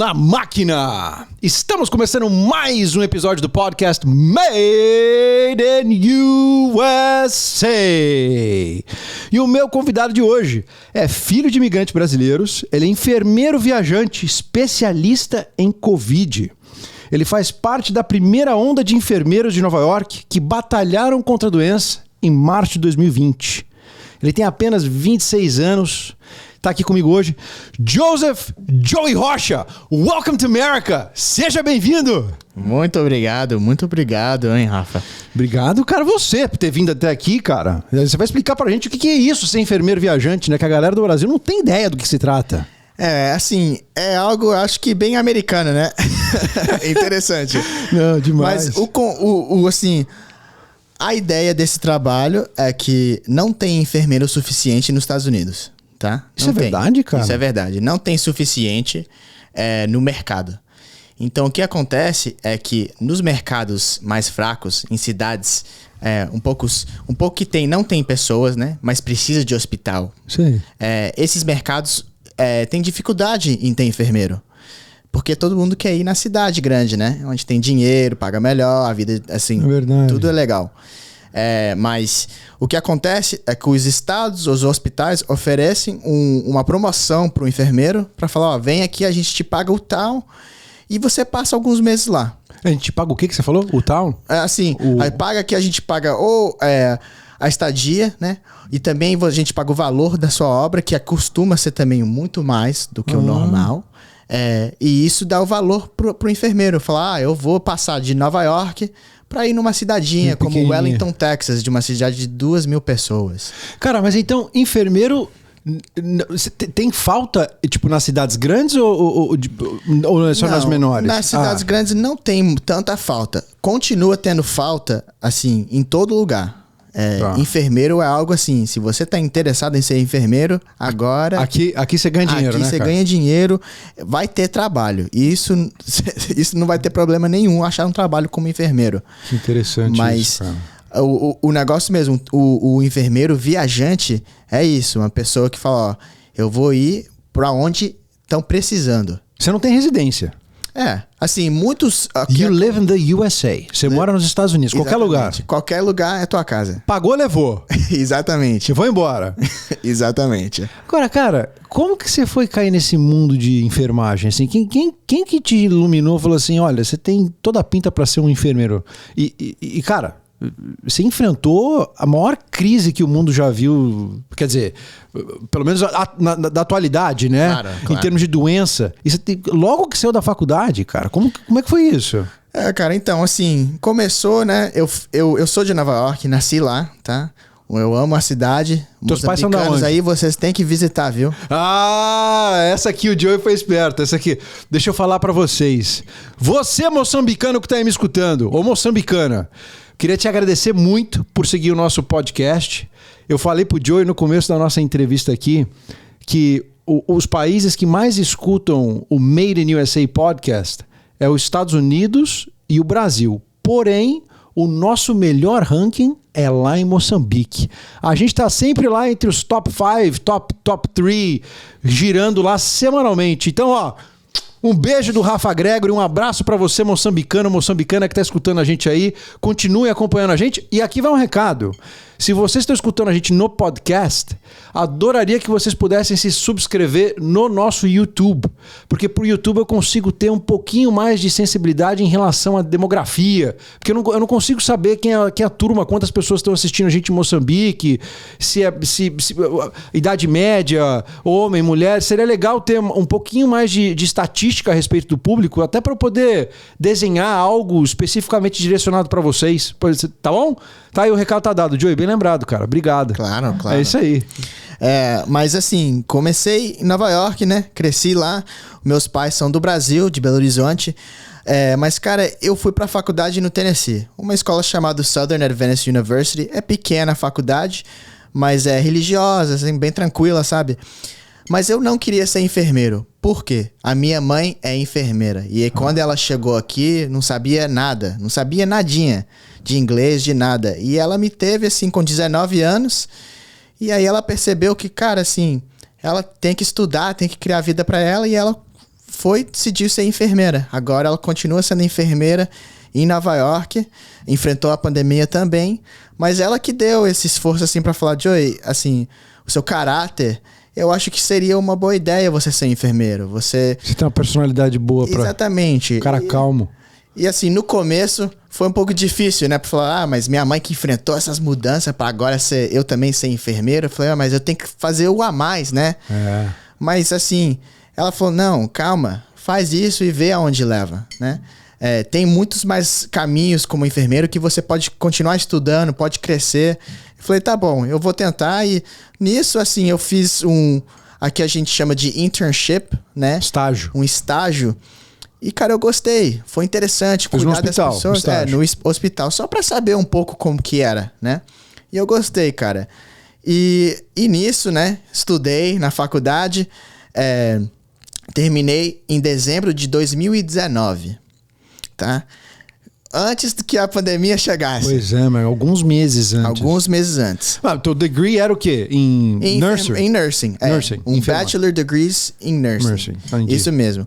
na máquina! Estamos começando mais um episódio do podcast Made in USA. E o meu convidado de hoje é filho de imigrantes brasileiros, ele é enfermeiro viajante, especialista em Covid. Ele faz parte da primeira onda de enfermeiros de Nova York que batalharam contra a doença em março de 2020. Ele tem apenas 26 anos. Está aqui comigo hoje, Joseph Joey Rocha. Welcome to America. Seja bem-vindo. Muito obrigado, hein, Rafa? Obrigado, cara, você por ter vindo até aqui, cara. Você vai explicar pra gente o que é isso, ser enfermeiro viajante, né? Que a galera do Brasil não tem ideia do que se trata. É, assim, é algo, acho que bem americano, né? Interessante. Não, demais. Mas, assim, a ideia desse trabalho é que não tem enfermeiro suficiente nos Estados Unidos. Tá? Isso é verdade, cara? Isso é verdade. Não tem suficiente no mercado. Então, o que acontece é que nos mercados mais fracos, em cidades um pouco que não tem pessoas, né? Mas precisa de hospital. Sim. Esses mercados têm dificuldade em ter enfermeiro. Porque todo mundo quer ir na cidade grande, né? Onde tem dinheiro, paga melhor, a vida, assim, tudo é legal. Mas o que acontece é que os estados, os hospitais oferecem uma promoção para o enfermeiro para falar, ó, vem aqui, a gente te paga o tal e você passa alguns meses lá. A gente paga o que você falou? O tal? Aí paga aqui, a gente paga a estadia, né? E também a gente paga o valor da sua obra, que costuma ser também muito mais do que o normal. E isso dá o valor pro enfermeiro. Falar, eu vou passar de Nova York para ir numa cidadinha como Wellington, Texas, de uma cidade de 2.000 pessoas. Cara, mas então, enfermeiro tem falta, tipo, nas cidades grandes ou só nas menores? Nas cidades grandes não tem tanta falta. Continua tendo falta, assim, em todo lugar. Enfermeiro é algo assim, se você tá interessado em ser enfermeiro, agora... Aqui você ganha dinheiro, aqui né, você cara? ganha dinheiro, vai ter trabalho. E isso não vai ter problema nenhum achar um trabalho como enfermeiro. Que interessante. Mas isso, cara. O negócio mesmo, o enfermeiro viajante é isso, uma pessoa que fala, ó, eu vou ir pra onde estão precisando. Você não tem residência. Assim, muitos... You live in the USA. Você mora nos Estados Unidos, qualquer lugar. Qualquer lugar é tua casa. Pagou, levou. Exatamente. E foi embora. Exatamente. Agora, cara, como que você foi cair nesse mundo de enfermagem? Assim, quem que te iluminou e falou assim, olha, você tem toda a pinta pra ser um enfermeiro? E cara, você enfrentou a maior crise que o mundo já viu, quer dizer, pelo menos da atualidade, né? Claro. Em termos de doença. E você logo que saiu da faculdade, cara, como é que foi isso? Cara, então, assim, começou, né? Eu sou de Nova York, nasci lá, tá? Eu amo a cidade. Teus pais são da onde? Aí vocês têm que visitar, viu? Essa aqui o Joey foi esperto. Essa aqui, deixa eu falar pra vocês. Você, moçambicano que tá aí me escutando, ou moçambicana, queria te agradecer muito por seguir o nosso podcast. Eu falei pro Joey no começo da nossa entrevista aqui que os países que mais escutam o Made in USA podcast é os Estados Unidos e o Brasil. Porém, o nosso melhor ranking é lá em Moçambique. A gente tá sempre lá entre os top 5, top 3, girando lá semanalmente. Então, ó, um beijo do Rafa Gregory, um abraço pra você, moçambicano, moçambicana que tá escutando a gente aí. Continue acompanhando a gente. E aqui vai um recado. Se vocês estão escutando a gente no podcast, adoraria que vocês pudessem se subscrever no nosso YouTube. Porque pro YouTube eu consigo ter um pouquinho mais de sensibilidade em relação à demografia. Porque eu não consigo saber quem é a turma, quantas pessoas estão assistindo a gente em Moçambique, se idade média, homem, mulher. Seria legal ter um pouquinho mais de estatística a respeito do público, até para eu poder desenhar algo especificamente direcionado para vocês. Tá bom? Tá aí, o recado tá dado. Joey, bem lembrado, cara. Obrigado. Claro. É isso aí. Mas assim, comecei em Nova York, né? Cresci lá. Meus pais são do Brasil, de Belo Horizonte. Mas, cara, eu fui pra faculdade no Tennessee. Uma escola chamada Southern Adventist University. É pequena a faculdade, mas é religiosa, assim, bem tranquila, sabe? Mas eu não queria ser enfermeiro. Por quê? A minha mãe é enfermeira. E aí, quando ela chegou aqui, não sabia nada. Não sabia nadinha de inglês, de nada. E ela me teve, assim, com 19 anos. E aí ela percebeu que, cara, assim, ela tem que estudar, tem que criar vida pra ela. E ela decidiu ser enfermeira. Agora ela continua sendo enfermeira em Nova York, enfrentou a pandemia também, mas ela que deu esse esforço assim pra falar, Joey, assim, o seu caráter, eu acho que seria uma boa ideia você ser enfermeiro. Você tem uma personalidade boa pra... Exatamente. Cara calmo. E assim, no começo foi um pouco difícil, né? Pra falar, mas minha mãe que enfrentou essas mudanças pra agora eu também ser enfermeiro. Eu falei, mas eu tenho que fazer o a mais, né? Mas assim, ela falou, não, calma, faz isso e vê aonde leva, né? Tem muitos mais caminhos como enfermeiro que você pode continuar estudando, pode crescer. Eu falei, tá bom, eu vou tentar. E nisso, assim, eu fiz aqui a gente chama de internship, né? Estágio. Um estágio. E, cara, eu gostei. Foi interessante cuidar das pessoas. No hospital, só pra saber um pouco como que era, né? E eu gostei, cara. E nisso, né? Estudei na faculdade. Terminei em dezembro de 2019. Tá? Antes que a pandemia chegasse. Pois é, mas alguns meses antes. Alguns meses antes. Teu degree era o quê? Em nursing? Em nursing. Nursing. Bachelor degrees em nursing. Isso mesmo.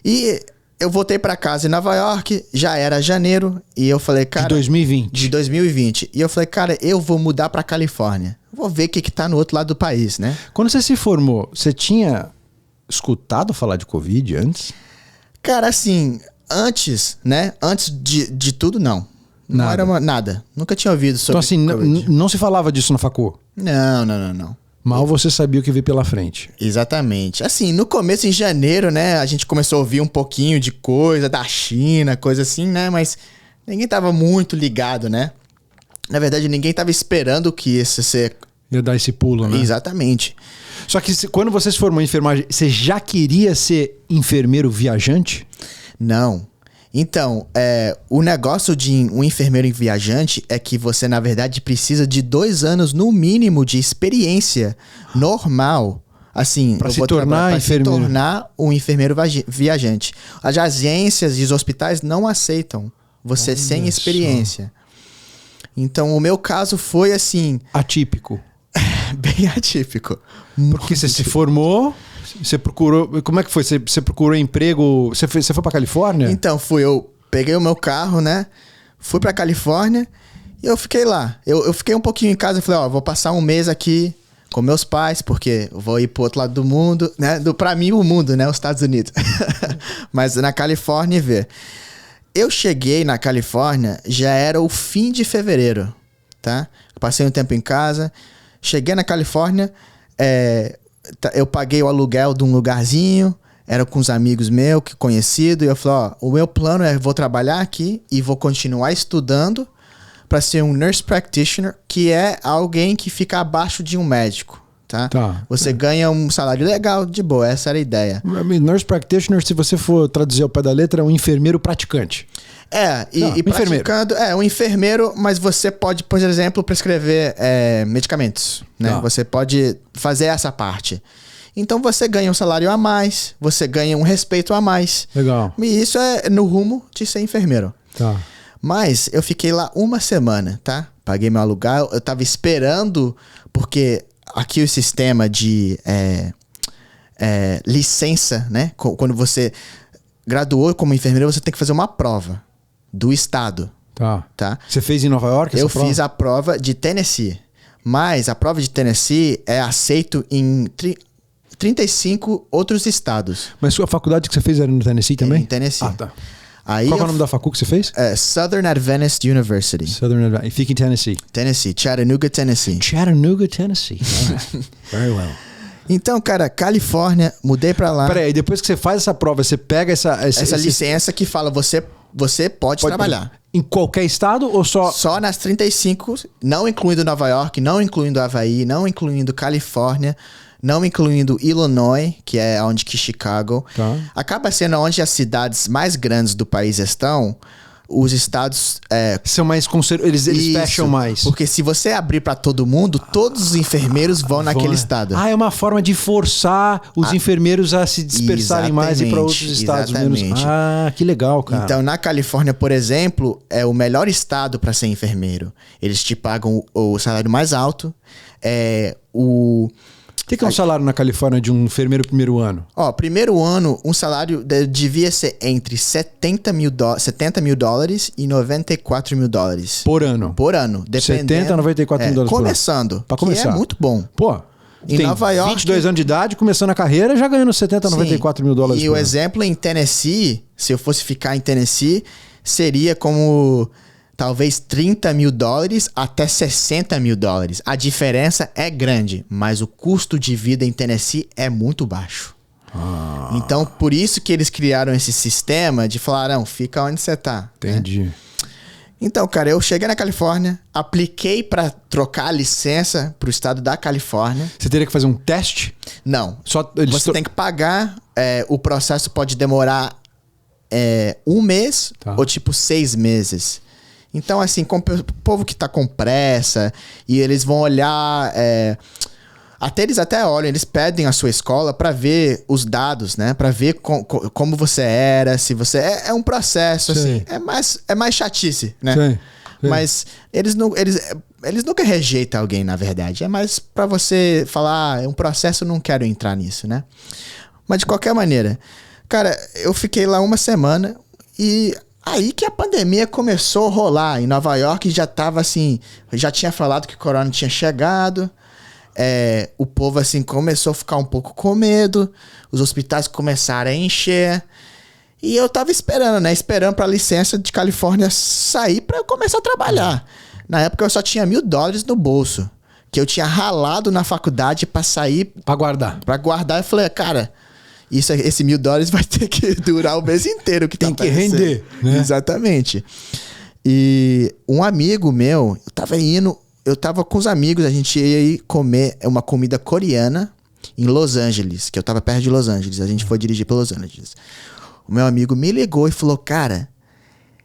E eu voltei pra casa em Nova York, já era janeiro, e eu falei, cara... De 2020. De 2020. E eu falei, cara, eu vou mudar pra Califórnia. Vou ver o que tá no outro lado do país, né? Quando você se formou, você tinha escutado falar de Covid antes? Cara, assim... Antes, né? Antes de tudo, não. Não era nada. Nunca tinha ouvido sobre isso. Então, assim, não se falava disso na facu? Não. Mal você sabia o que veio pela frente. Exatamente. Assim, no começo, em janeiro, né? A gente começou a ouvir um pouquinho de coisa da China, coisa assim, né? Mas ninguém tava muito ligado, né? Na verdade, ninguém tava esperando que esse ser... Ia dar esse pulo, né? Exatamente. Só que quando você se formou em enfermagem, você já queria ser enfermeiro viajante? Não. Então, o negócio de um enfermeiro viajante é que você, na verdade, precisa de 2 anos, no mínimo, de experiência normal. Assim, para se tornar um enfermeiro viajante. As agências e os hospitais não aceitam você sem experiência. Então, o meu caso foi assim... Atípico. Bem atípico. Porque você se formou... Você procurou... Como é que foi? Você procurou emprego... Você foi pra Califórnia? Então, eu peguei o meu carro, né? Fui pra Califórnia e eu fiquei lá. Eu fiquei um pouquinho em casa e falei, vou passar um mês aqui com meus pais, porque eu vou ir pro outro lado do mundo, né? Pra mim, o mundo, né? Os Estados Unidos. Mas na Califórnia, ver. Eu cheguei na Califórnia, já era o fim de fevereiro, tá? Passei um tempo em casa, cheguei na Califórnia, eu paguei o aluguel de um lugarzinho, era com uns amigos meus, conhecido, e eu falei, o meu plano vou trabalhar aqui e vou continuar estudando para ser um nurse practitioner, que é alguém que fica abaixo de um médico, tá? Você ganha um salário legal, de boa, essa era a ideia. Nurse practitioner, se você for traduzir ao pé da letra, é um enfermeiro praticante. Praticando, um enfermeiro, mas você pode, por exemplo, prescrever medicamentos, né? Você pode fazer essa parte. Então você ganha um salário a mais, você ganha um respeito a mais. Legal. E isso é no rumo de ser enfermeiro. Tá. Mas eu fiquei lá uma semana, tá? Paguei meu aluguel, eu tava esperando, porque aqui o sistema de licença, né? Quando você graduou como enfermeiro, você tem que fazer uma prova do estado. Tá? Você fez em Nova York essa prova? Eu fiz a prova de Tennessee. Mas a prova de Tennessee é aceito em 35 outros estados. Mas sua faculdade que você fez era no Tennessee também? Em Tennessee. Tá. Qual é o nome da facu que você fez? Southern Adventist University. Southern Adventist. E fica em Tennessee? Tennessee, Chattanooga, Tennessee. Chattanooga, Tennessee. Right. Very well. Então, cara, Califórnia, mudei pra lá. Peraí, depois que você faz essa prova, você pega essa licença que fala você pode trabalhar. Em qualquer estado ou só... Só nas 35, não incluindo Nova York, não incluindo Havaí, não incluindo Califórnia, não incluindo Illinois, que é onde que Chicago. Tá. Acaba sendo onde as cidades mais grandes do país estão, os estados... são mais conservadores, eles fecham mais. Porque se você abrir para todo mundo, todos os enfermeiros vão naquele estado. É uma forma de forçar os enfermeiros a se dispersarem mais e para outros estados menos. Que legal, cara. Então, na Califórnia, por exemplo, é o melhor estado para ser enfermeiro. Eles te pagam o salário mais alto, O que é um salário na Califórnia de um enfermeiro primeiro ano? Ó, primeiro ano, um salário devia ser entre $70 mil e $94 mil. Por ano? Por ano, dependendo. 70 a 94 mil dólares começando, por ano. Pra começar. Que é muito bom. Pô, Em tem Nova York, 22 anos de idade, começando a carreira, já ganhando 70 a 94 mil dólares por ano. E o exemplo em Tennessee, se eu fosse ficar em Tennessee, seria como talvez $30 mil até $60 mil. A diferença é grande, mas o custo de vida em Tennessee é muito baixo. Então, por isso que eles criaram esse sistema de falar, não, fica onde você tá. Entendi. Né? Então, cara, eu cheguei na Califórnia, apliquei para trocar a licença pro estado da Califórnia. Você teria que fazer um teste? Não. Só você tem que pagar, o processo pode demorar 1 mês ou tipo 6 meses. Então, assim, com o povo que tá com pressa e eles vão olhar... eles até olham, eles pedem a sua escola para ver os dados, né? Para ver como você era, se você... É um processo, Sim. assim. É mais chatice, né? Sim. Mas eles nunca rejeitam alguém, na verdade. É mais para você falar, é um processo, não quero entrar nisso, né? Mas de qualquer maneira, cara, eu fiquei lá 1 semana e... Aí que a pandemia começou a rolar. Em Nova York já tava assim... Já tinha falado que o corona tinha chegado. O povo assim começou a ficar um pouco com medo. Os hospitais começaram a encher. E eu tava esperando, né? Esperando pra licença de Califórnia sair pra eu começar a trabalhar. Na época eu só tinha $1.000 no bolso. Que eu tinha ralado na faculdade pra sair... Pra guardar. Pra guardar. Eu falei, cara... Esse $1.000 vai ter que durar o mês inteiro. Que tem que render, né? Exatamente. E um amigo meu, eu tava com os amigos, a gente ia ir comer uma comida coreana em Los Angeles, que eu tava perto de Los Angeles. A gente foi dirigir pra Los Angeles. O meu amigo me ligou e falou, cara,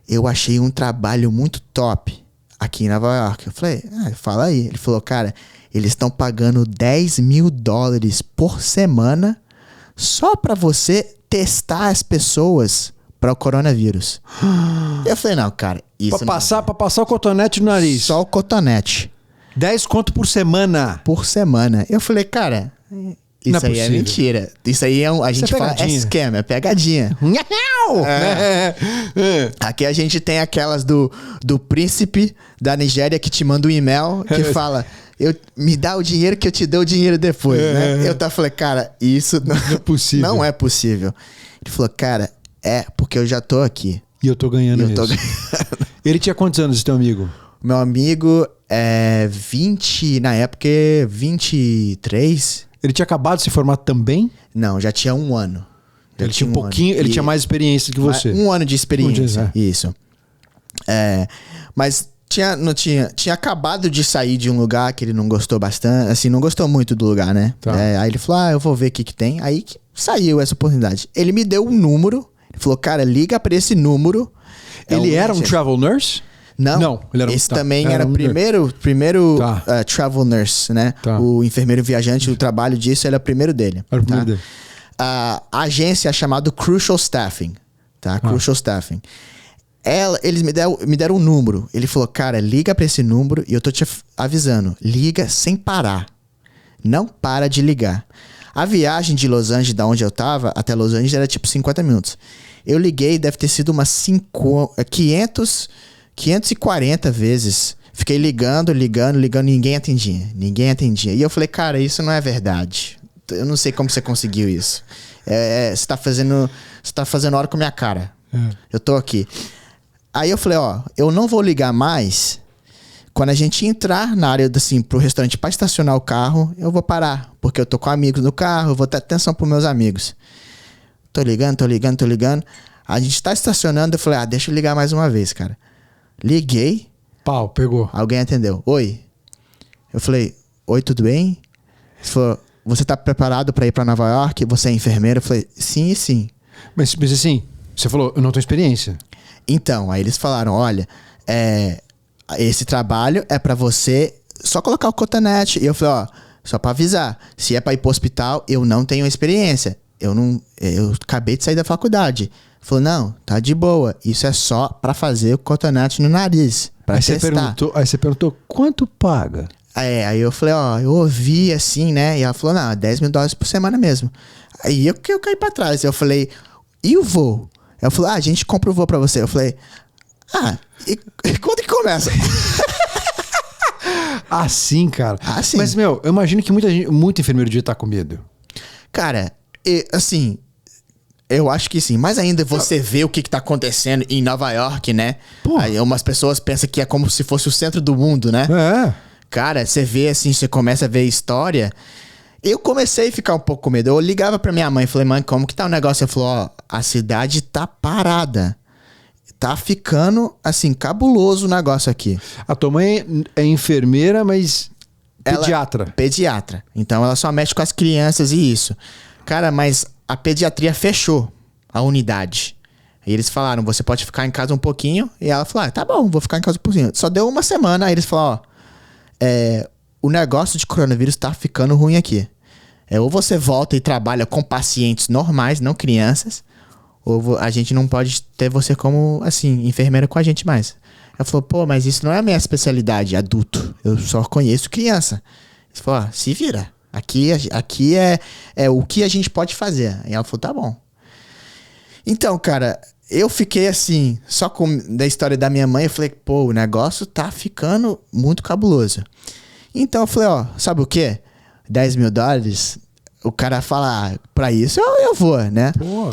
eu achei um trabalho muito top aqui em Nova York. Eu falei, fala aí. Ele falou, cara, eles estão pagando $10 mil por semana só pra você testar as pessoas para o coronavírus. Eu falei, não, cara, isso pra passar o cotonete no nariz. Só o cotonete. 10 conto por semana. Por semana. Eu falei, cara, isso aí é mentira. Isso aí a gente fala esquema, é pegadinha. Aqui a gente tem aquelas do príncipe da Nigéria que te manda um e-mail que fala... me dá o dinheiro que eu te dou o dinheiro depois, né? Eu falei, cara, isso não é possível. Não é possível. Ele falou, cara, porque eu já tô aqui. E eu tô ganhando isso. Ele tinha quantos anos, esse teu amigo? Meu amigo é 20, na época, 23. Ele tinha acabado de se formar também? Não, já tinha 1 ano. Ele tinha um pouquinho, ele tinha mais experiência que você. 1 ano de experiência, isso. Mas... Tinha acabado de sair de um lugar que ele não gostou bastante, assim, não gostou muito do lugar, né? Tá. Aí ele falou, eu vou ver o que tem. Aí que saiu essa oportunidade. Ele me deu um número, ele falou, cara, liga pra esse número. Ele era um travel nurse? Não, ele era esse também era o primeiro travel nurse, né? Tá. O enfermeiro viajante, o trabalho disso, ele é o primeiro dele. Era o primeiro dele. A agência é chamada Crucial Staffing, tá? Crucial Staffing. Eles me deram um número. Ele falou, cara, liga pra esse número e eu tô te avisando. Liga sem parar. Não para de ligar. A viagem de Los Angeles, da onde eu tava, até Los Angeles era tipo 50 minutos. Eu liguei, deve ter sido umas 540 vezes. Fiquei ligando, ninguém atendia. E eu falei, cara, isso não é verdade. Eu não sei como você conseguiu isso. Você tá fazendo hora com a minha cara. Eu tô aqui. Aí eu falei, eu não vou ligar mais. Quando a gente entrar na área, assim, pro restaurante pra estacionar o carro, eu vou parar. Porque eu tô com amigos no carro, eu vou ter atenção pros meus amigos. Tô ligando. A gente tá estacionando, eu falei, deixa eu ligar mais uma vez, cara. Liguei. Pau, pegou. Alguém atendeu. Oi. Eu falei, oi, tudo bem? Ele falou, você tá preparado pra ir pra Nova York? Você é enfermeiro? Eu falei, sim e sim. Mas assim, você falou, eu não tenho experiência. Então, aí eles falaram, olha, esse trabalho é pra você só colocar o cotonete. E eu falei, só pra avisar, se é pra ir pro hospital, eu não tenho experiência. Eu acabei de sair da faculdade. Ele falou, não, tá de boa. Isso é só pra fazer o cotonete no nariz, pra testar. Aí você perguntou, quanto paga? Aí eu falei, ó, eu ouvi assim, né? E ela falou, não, $10.000 por semana mesmo. Aí eu caí pra trás. Eu falei, e o voo? Ela falou, a gente compra o voo pra você. Eu falei, e quando que começa? Assim, cara. Assim. Mas, meu, eu imagino que muito enfermeiro devia estar com medo. Cara, assim, eu acho que sim. Mas ainda você vê o que tá acontecendo em Nova York, né? Pô. Aí umas pessoas pensam que é como se fosse o centro do mundo, né? É. Cara, você vê assim, você começa a ver história. Eu comecei a ficar um pouco com medo. Eu ligava pra minha mãe e falei, mãe, como que tá o negócio? Ela falou, ó, a cidade tá parada. Tá ficando, assim, cabuloso o negócio aqui. A tua mãe é enfermeira, mas pediatra. Pediatra. Então ela só mexe com as crianças e isso. Cara, mas a pediatria fechou a unidade. E eles falaram, você pode ficar em casa um pouquinho. E ela falou, tá bom, vou ficar em casa um pouquinho. Só deu uma semana, aí eles falaram, ó, o negócio de coronavírus tá ficando ruim aqui. Ou você volta e trabalha com pacientes normais, não crianças, ou a gente não pode ter você como, assim, enfermeira com a gente mais. Ela falou, pô, mas isso não é a minha especialidade, adulto. Eu só conheço criança. Ele falou, ó, se vira. Aqui é o que a gente pode fazer. E ela falou, tá bom. Então, cara, eu fiquei assim, só com da história da minha mãe, eu falei, pô, o negócio tá ficando muito cabuloso. Então eu falei, ó, sabe o quê? $10.000, o cara fala, pra isso eu vou, né? Pô.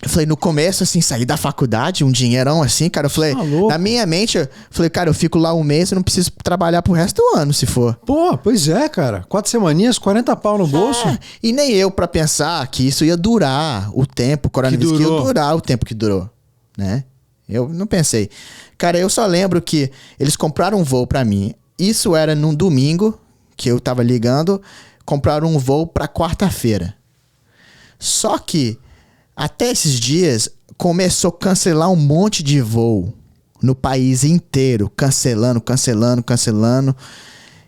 Eu falei, no começo, assim, saí da faculdade, um dinheirão assim, cara, eu falei, na minha mente, eu falei, cara, eu fico lá um mês, eu não preciso trabalhar pro resto do ano, se for. Pô, pois é, cara. 4 semaninhas, 40 pau no bolso. E nem eu pra pensar que isso ia durar o tempo, o coronavírus que ia durar o tempo que durou, né? Eu não pensei. Cara, eu só lembro que eles compraram um voo pra mim. Isso era num domingo, que eu tava ligando, compraram um voo pra quarta-feira. Só que até esses dias, começou a cancelar um monte de voo no país inteiro. Cancelando.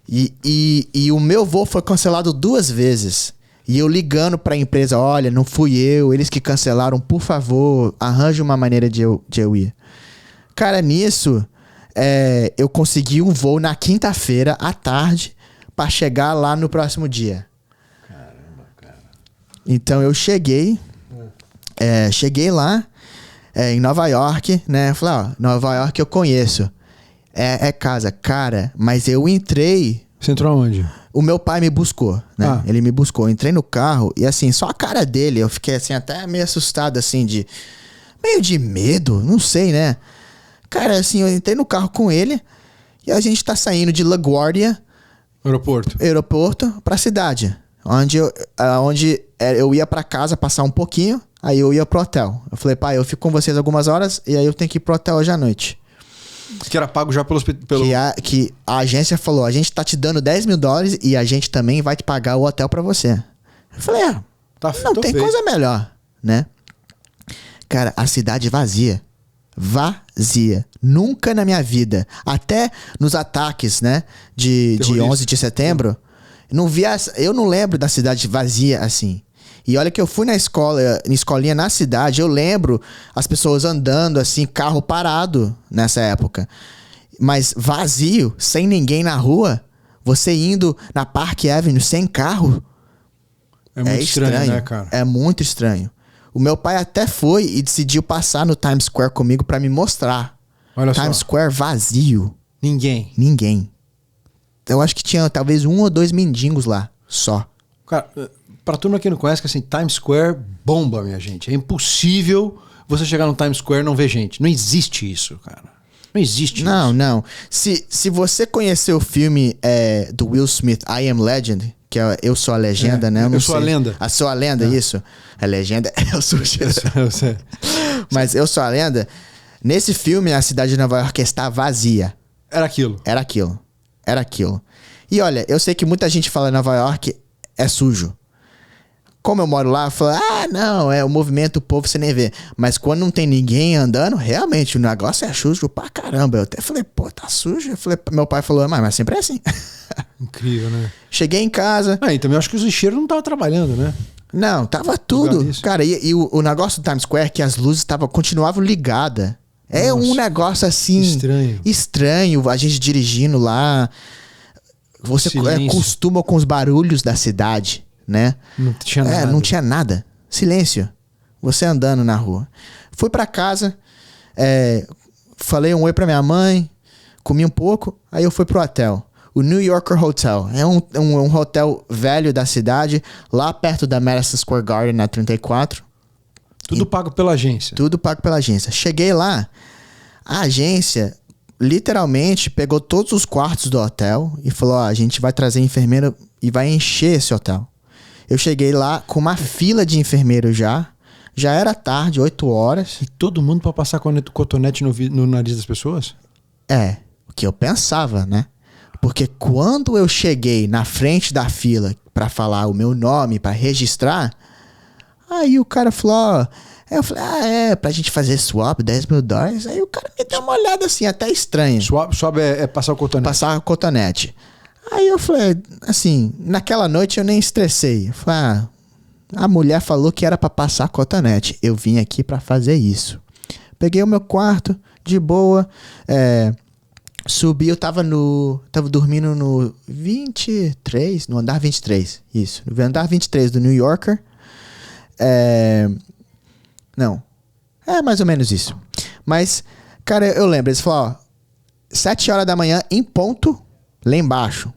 E o meu voo foi cancelado 2 vezes. E eu ligando pra empresa, olha, não fui eu, eles que cancelaram, por favor, arranje uma maneira de eu ir. Cara, nisso, eu consegui um voo na quinta-feira, à tarde, pra chegar lá no próximo dia. Caramba, cara. Então eu cheguei... cheguei lá em Nova York, né? Falei, ó, Nova York eu conheço. É casa. Cara, mas eu entrei... Você entrou aonde? O meu pai me buscou, né? Ele me buscou. Eu entrei no carro e assim, só a cara dele, eu fiquei assim, até meio assustado, assim, meio de medo, não sei, né? Cara, assim, eu entrei no carro com ele e a gente tá saindo de LaGuardia... Aeroporto pra cidade. Onde eu ia pra casa passar um pouquinho, aí eu ia pro hotel. Eu falei, pai, eu fico com vocês algumas horas e aí eu tenho que ir pro hotel hoje à noite. Que era pago já pelo... Que a agência falou, a gente tá te dando $10.000 e a gente também vai te pagar o hotel pra você. Eu falei, não tem coisa melhor, né? Cara, a cidade vazia. Vazia. Nunca na minha vida. Até nos ataques, né? De 11 de setembro. Eu não lembro da cidade vazia assim. E olha que eu fui na escolinha na cidade, eu lembro as pessoas andando assim, carro parado nessa época. Mas vazio, sem ninguém na rua, você indo na Park Avenue sem carro. É muito estranho, né, cara? É muito estranho. O meu pai até foi e decidiu passar no Times Square comigo pra me mostrar. Olha Times só. Square vazio. Ninguém. Eu acho que tinha talvez 1 ou 2 mendigos lá, só. Cara, pra turma que não conhece, que assim, Times Square bomba, minha gente. É impossível você chegar no Times Square e não ver gente. Não existe isso, cara. Não existe isso. Não. Se você conhecer o filme do Will Smith, I Am Legend, que é Eu Sou a Legenda, né? Eu Sou a Lenda. A Sou a Lenda, isso. A legenda, eu sou Eu sei. Mas Eu Sou a Lenda, nesse filme a cidade de Nova York está vazia. Era aquilo. E olha, eu sei que muita gente fala Nova York é sujo. Como eu moro lá, eu falo, não, o movimento, o povo você nem vê. Mas quando não tem ninguém andando, realmente o negócio é sujo pra caramba. Eu até falei, pô, tá sujo? Meu pai falou, mas sempre é assim. Incrível, né? Cheguei em casa. E também acho que os lixeiros não estavam trabalhando, né? Não, tava tudo. Cara, e o negócio do Times Square é que as luzes continuavam ligadas. É um negócio assim... Estranho. A gente dirigindo lá. você costuma com os barulhos da cidade, né? Não tinha nada. Não tinha nada. Silêncio. Você andando na rua. Fui pra casa, falei um oi pra minha mãe, comi um pouco, aí eu fui pro hotel. O New Yorker Hotel. É um hotel velho da cidade, lá perto da Madison Square Garden, na 34. Tudo pago pela agência. Tudo pago pela agência. Cheguei lá, a agência literalmente pegou todos os quartos do hotel e falou, a gente vai trazer enfermeiro e vai encher esse hotel. Eu cheguei lá com uma fila de enfermeiro já era tarde, 8 horas. E todo mundo pra passar cotonete no nariz das pessoas? O que eu pensava, né? Porque quando eu cheguei na frente da fila pra falar o meu nome, pra registrar, aí o cara falou, eu falei, pra gente fazer swap, $10 mil. Aí o cara me deu uma olhada assim, até estranha. Swap é passar o cotonete? Passar o cotonete. Aí eu falei, assim, naquela noite eu nem estressei. Eu falei, a mulher falou que era pra passar cotonete. Eu vim aqui pra fazer isso. Peguei o meu quarto, de boa, subi, eu tava dormindo no 23, no andar 23, isso. No andar 23 do New Yorker. Não. É mais ou menos isso. Mas, cara, eu lembro, eles falaram, 7 horas da manhã, em ponto, lá embaixo.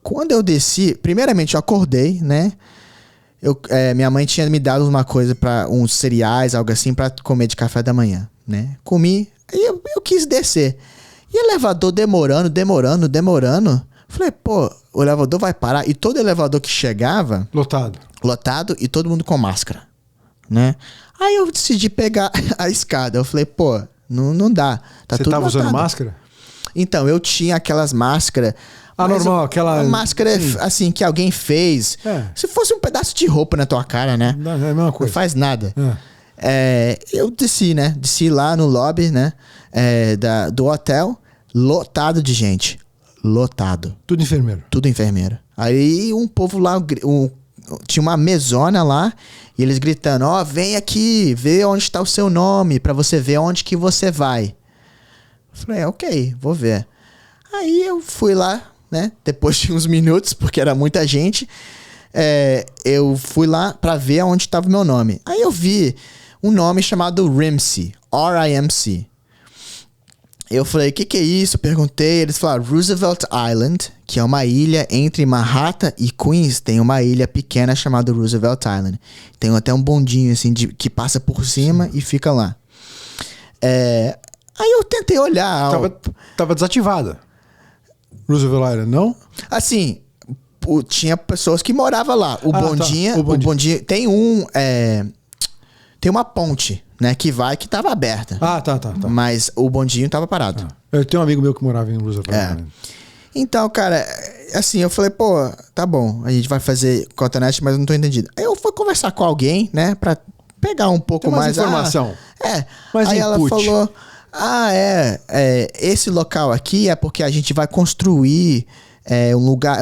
Quando eu desci, primeiramente eu acordei, né? Minha mãe tinha me dado uma coisa para uns cereais, algo assim, para comer de café da manhã, né? Comi, aí eu quis descer. E o elevador demorando. Falei, pô, o elevador vai parar. E todo elevador que chegava... Lotado e todo mundo com máscara, né? Aí eu decidi pegar a escada. Eu falei, pô, não dá. Você tava usando máscara? Então, eu tinha aquelas máscaras... normal, aquela... Uma máscara, assim, que alguém fez. Se fosse um pedaço de roupa na tua cara, né? Não, é a mesma coisa. Não faz nada. Eu desci, né? Desci lá no lobby, né? Do hotel. Lotado de gente. Lotado. Tudo enfermeiro? Tudo enfermeiro. Aí um povo lá... tinha uma mesona lá. E eles gritando, vem aqui, vê onde está o seu nome, pra você ver onde que você vai. Eu falei, ok, vou ver. Aí eu fui lá, né? Depois de uns minutos, porque era muita gente, eu fui lá pra ver onde estava o meu nome. Aí eu vi um nome chamado RIMC, R-I-M-C. Eu falei, o que é isso? Perguntei, eles falaram Roosevelt Island, que é uma ilha entre Manhattan e Queens. Tem uma ilha pequena chamada Roosevelt Island. Tem até um bondinho assim que passa por cima e fica lá. Aí eu tentei olhar. Tava desativada. Roosevelt Island, não? Assim, tinha pessoas que moravam lá. O bondinho tem uma ponte, né, que tava aberta. Tá. Mas o bondinho tava parado. Eu tenho um amigo meu que morava em Roosevelt Island. Então, cara, assim, eu falei, pô, tá bom, a gente vai fazer cotonete, mas eu não tô entendendo. Aí eu fui conversar com alguém, né, pra pegar um pouco mais informação. Mais aí ela falou, esse local aqui é porque a gente vai construir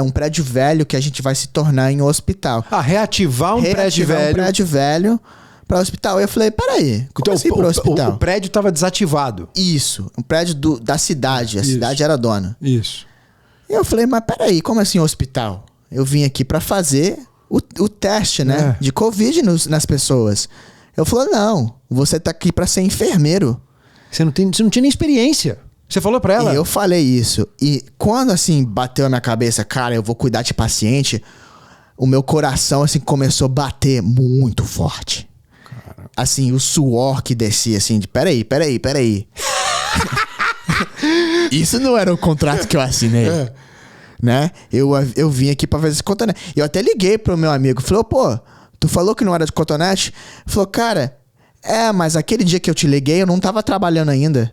um prédio velho que a gente vai se tornar em um hospital. Reativar um prédio velho. Um prédio velho para o hospital. Eu falei, peraí, como assim pro hospital? O prédio tava desativado. Isso, um prédio da cidade. A cidade era dona. Isso. E eu falei, mas peraí, como assim hospital? Eu vim aqui para fazer o teste, né? De Covid nas pessoas. Eu falei, não, você tá aqui para ser enfermeiro. Você não tinha nem experiência. Você falou pra ela? E eu falei isso. E quando, assim, bateu na minha cabeça, cara, eu vou cuidar de paciente, o meu coração, assim, começou a bater muito forte. Cara. Assim, o suor que descia, assim, de peraí. Isso não era o contrato que eu assinei. Né? Eu vim aqui pra fazer esse cotonete. Eu até liguei pro meu amigo. Falei, pô, tu falou que não era de cotonete? Ele falou, cara, mas aquele dia que eu te liguei, eu não tava trabalhando ainda.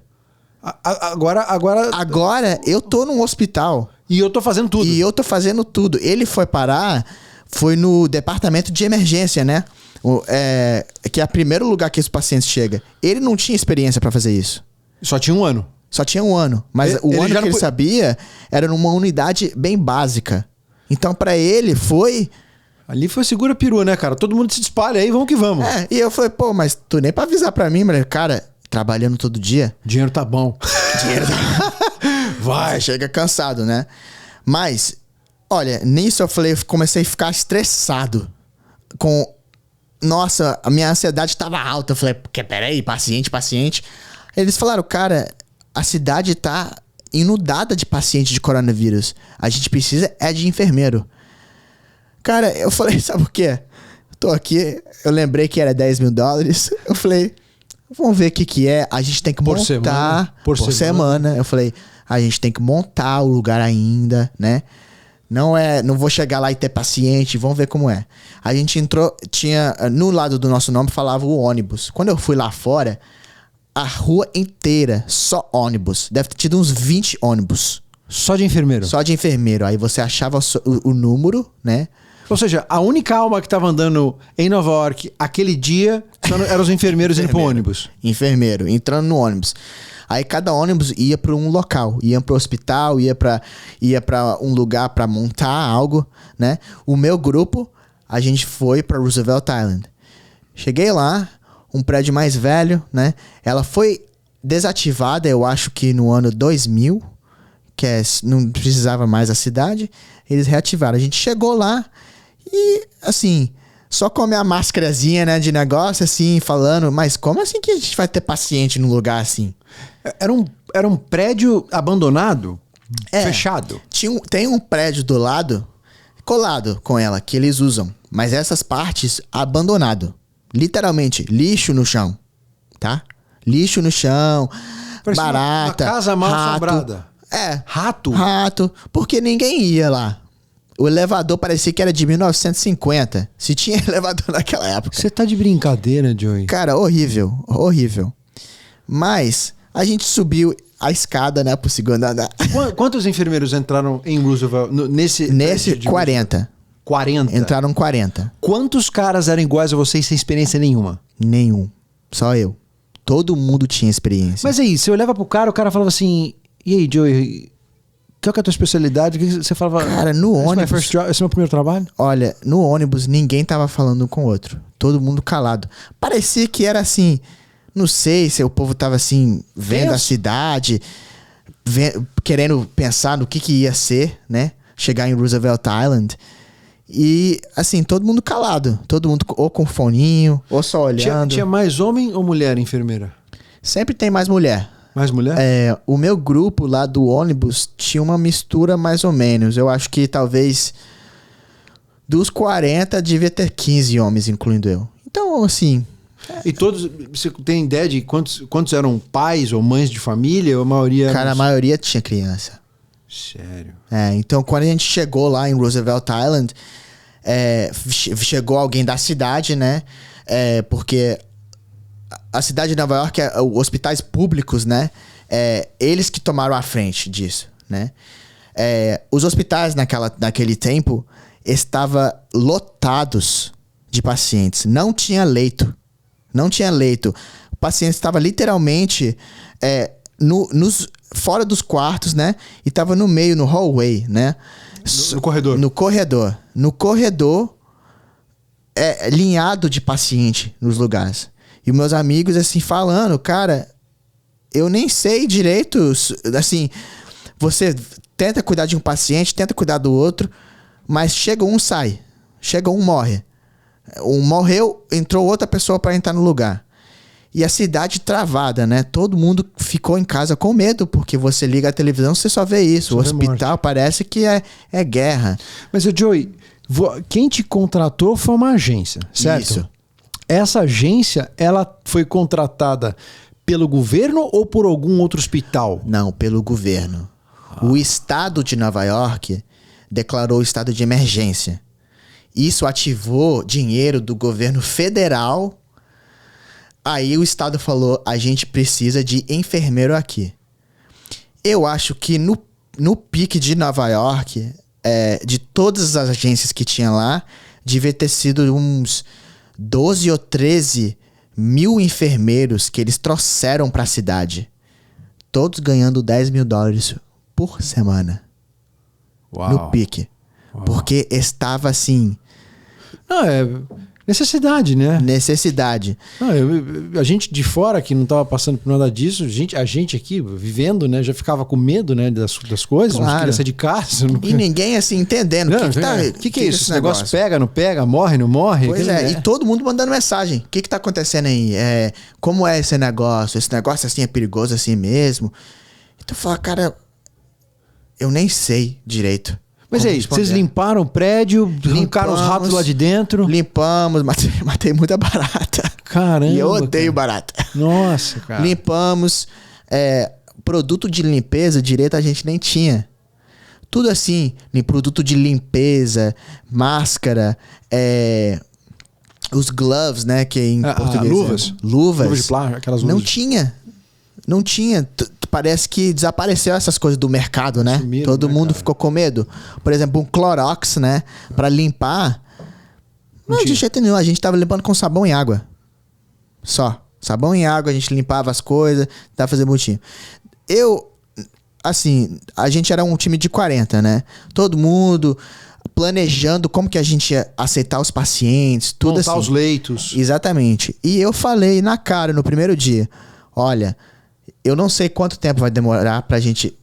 Agora eu tô num hospital. E eu tô fazendo tudo. Ele foi no departamento de emergência, né? Que é o primeiro lugar que os pacientes chegam. Ele não tinha experiência pra fazer isso. Só tinha um ano. Mas o ano que ele sabia era numa unidade bem básica. Então, pra ele, foi... Ali foi segura perua, né, cara? Todo mundo se espalha aí, vamos que vamos. E eu falei, pô, mas tu nem pra avisar pra mim, mas, cara, trabalhando todo dia... Dinheiro tá bom. Vai, chega cansado, né? Mas, olha, nisso eu comecei a ficar estressado. Nossa, a minha ansiedade tava alta. Eu falei, peraí, paciente. Eles falaram, cara, a cidade tá inundada de pacientes de coronavírus. A gente precisa de enfermeiro. Cara, eu falei, sabe o quê? Tô aqui, eu lembrei que era $10 mil. Eu falei, vamos ver o que é. A gente tem que montar por semana. Eu falei, a gente tem que montar o lugar ainda, né? Não vou chegar lá e ter paciente, vamos ver como é. A gente entrou, tinha, no lado do nosso nome falava o ônibus. Quando eu fui lá fora, a rua inteira, só ônibus. Deve ter tido uns 20 ônibus. Só de enfermeiro? Só de enfermeiro. Aí você achava o número, né? Ou seja, a única alma que tava andando em Nova York aquele dia eram os enfermeiros indo pro ônibus. Enfermeiro, entrando no ônibus. Aí cada ônibus ia para um local. Ia pro hospital, ia pra um lugar para montar algo, né? O meu grupo, a gente foi para Roosevelt Island. Cheguei lá, um prédio mais velho, né? Ela foi desativada, eu acho que no ano 2000, não precisava mais a cidade. Eles reativaram. A gente chegou lá e, assim, só com a minha máscarazinha, né, de negócio, assim, falando, mas como assim que a gente vai ter paciente num lugar assim? Era um prédio abandonado? Fechado? Tem um prédio do lado, colado com ela, que eles usam. Mas essas partes, abandonado. Literalmente, lixo no chão, tá? Lixo no chão, parece barata, uma casa mal assombrada. Rato? Rato, porque ninguém ia lá. O elevador parecia que era de 1950. Se tinha elevador naquela época. Você tá de brincadeira, Joey? Cara, horrível. Mas a gente subiu a escada, né, pro segundo andar. Quantos enfermeiros entraram em Roosevelt? Nesse 40. 40? Entraram 40. Quantos caras eram iguais a vocês sem experiência nenhuma? Nenhum. Só eu. Todo mundo tinha experiência. Mas aí, você olhava pro cara, o cara falava assim... E aí, Joey, qual que é a tua especialidade? O que você falava? Cara, no ônibus... Esse é o meu primeiro trabalho? Olha, no ônibus ninguém tava falando um com o outro. Todo mundo calado. Parecia que era assim... Não sei se o povo tava assim... Vendo a cidade... querendo pensar no que ia ser, né? Chegar em Roosevelt Island. E, assim, todo mundo calado. Todo mundo ou com foninho, ou só olhando. Tinha mais homem ou mulher enfermeira? Sempre tem mais mulher. Mais mulher? O meu grupo lá do ônibus tinha uma mistura mais ou menos. Eu acho que talvez dos 40 devia ter 15 homens, incluindo eu. Então, assim... E todos... Você tem ideia de quantos eram pais ou mães de família? Ou a maioria... Cara, a maioria tinha criança. Sério? Então quando a gente chegou lá em Roosevelt Island, chegou alguém da cidade, né? Porque... A cidade de Nova York, os hospitais públicos, né? Eles que tomaram a frente disso, né? Os hospitais naquele tempo estavam lotados de pacientes. Não tinha leito. O paciente estava literalmente fora dos quartos, né? E estava no meio, no hallway, né? No corredor. No corredor, linhado de paciente nos lugares. E meus amigos, assim, falando, cara, eu nem sei direito, assim, você tenta cuidar de um paciente, tenta cuidar do outro, mas chega um, sai. Chega um, morre. Um morreu, entrou outra pessoa para entrar no lugar. E a cidade travada, né? Todo mundo ficou em casa com medo, porque você liga a televisão, você só vê isso. O hospital parece que é guerra. Mas, Joey, quem te contratou foi uma agência, certo? Isso. Essa agência, ela foi contratada pelo governo ou por algum outro hospital? Não, pelo governo. O estado de Nova York declarou estado de emergência. Isso ativou dinheiro do governo federal. Aí o estado falou, a gente precisa de enfermeiro aqui. Eu acho que no pique de Nova York, de todas as agências que tinha lá, devia ter sido uns 12 ou 13 mil enfermeiros que eles trouxeram para a cidade. Todos ganhando $10 mil por semana. Uau. No pique. Uau. Porque estava assim... Não, Necessidade, né? Necessidade. A gente de fora que não tava passando por nada disso, a gente aqui vivendo, né, já ficava com medo, né, das coisas, não queria sair de casa. Não... E ninguém assim entendendo o que é isso? Esse negócio pega, não pega, morre, não morre? Pois é, e todo mundo mandando mensagem. O que tá acontecendo aí? Como é esse negócio? Esse negócio assim é perigoso assim mesmo? Então eu falo, cara, eu nem sei direito. Mas é isso, vocês limparam o prédio, arrancaram os ratos lá de dentro? Limpamos, matei muita barata. Caramba. E eu odeio barata. Nossa, cara. Limpamos. Produto de limpeza direito a gente nem tinha. Tudo assim, produto de limpeza, máscara, os gloves, né, que em português luvas. Luvas de plástico, aquelas luvas. Não tinha. Parece que desapareceu essas coisas do mercado, né? Sumiram, todo né, mundo cara? ficou com medo. Por exemplo, um Clorox, né, pra limpar. Não, de jeito nenhum, a gente tava limpando com sabão e água. Só. Sabão e água, a gente limpava as coisas, tava fazendo bonitinho. Assim, a gente era um time de 40, né? Todo mundo planejando como que a gente ia aceitar os pacientes, tudo montar assim. os leitos. Exatamente. E eu falei na cara no primeiro dia, olha, eu não sei quanto tempo vai demorar pra gente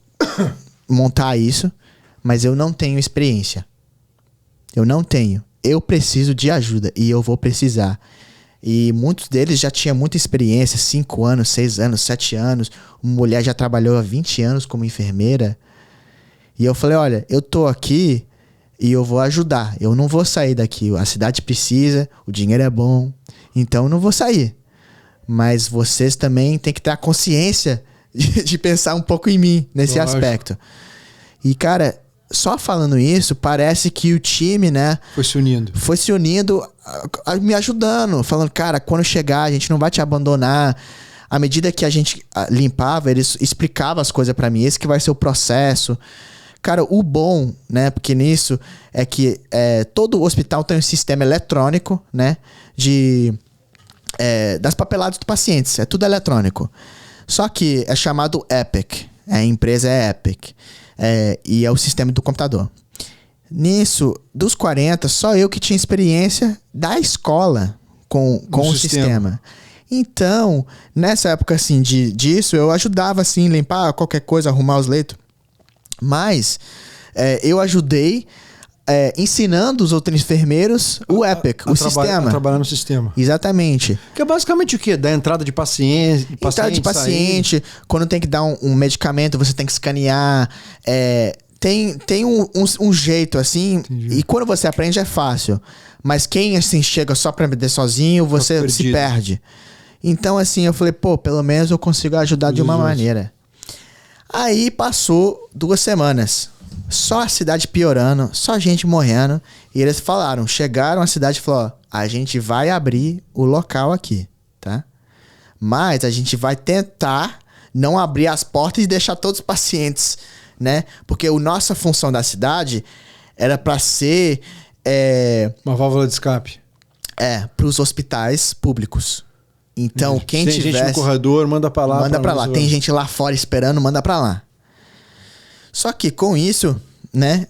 montar isso, mas eu não tenho experiência. Eu não tenho. Eu preciso de ajuda e eu vou precisar. E muitos deles já tinham muita experiência, 5 anos, 6 anos, 7 anos. Uma mulher já trabalhou há 20 anos como enfermeira. E eu falei, olha, eu tô aqui e eu vou ajudar. Eu não vou sair daqui. A cidade precisa, o dinheiro é bom, então eu não vou sair. Mas vocês também têm que ter a consciência de pensar um pouco em mim nesse aspecto. E, cara, só falando isso, parece que o time, né, foi se unindo, me ajudando, falando, cara, quando chegar, a gente não vai te abandonar. À medida que a gente limpava, eles explicavam as coisas pra mim, esse que vai ser o processo. Cara, o bom, né, porque nisso é que todo hospital tem um sistema eletrônico, né, das papeladas dos pacientes, é tudo eletrônico. Só que é chamado Epic, a empresa é Epic, e é o sistema do computador. Nisso, dos 40, só eu que tinha experiência da escola com o sistema. Então, nessa época assim, disso, eu ajudava assim, limpar qualquer coisa, arrumar os leitos. Mas eu ajudei ensinando os outros enfermeiros o Epic, o sistema. A trabalhar no sistema. Exatamente. Que é basicamente o quê? Da entrada de paciente. Entrada de paciente, sair. Quando tem que dar um medicamento, você tem que escanear. Tem um jeito assim. Entendi. E quando você aprende é fácil. Mas quem assim chega só pra aprender sozinho, você se perde. Então assim, eu falei, pelo menos eu consigo ajudar de uma maneira. Aí passou 2 semanas. Só a cidade piorando, só gente morrendo. E eles chegaram à cidade e falaram, a gente vai abrir o local aqui, tá? Mas a gente vai tentar não abrir as portas e deixar todos os pacientes, né? Porque a nossa função da cidade era para ser... uma válvula de escape. Para os hospitais públicos. Então, quem tivesse... Tem gente no corredor, manda pra lá. Manda pra lá. Tem gente lá fora esperando, manda pra lá. Só que com isso, né,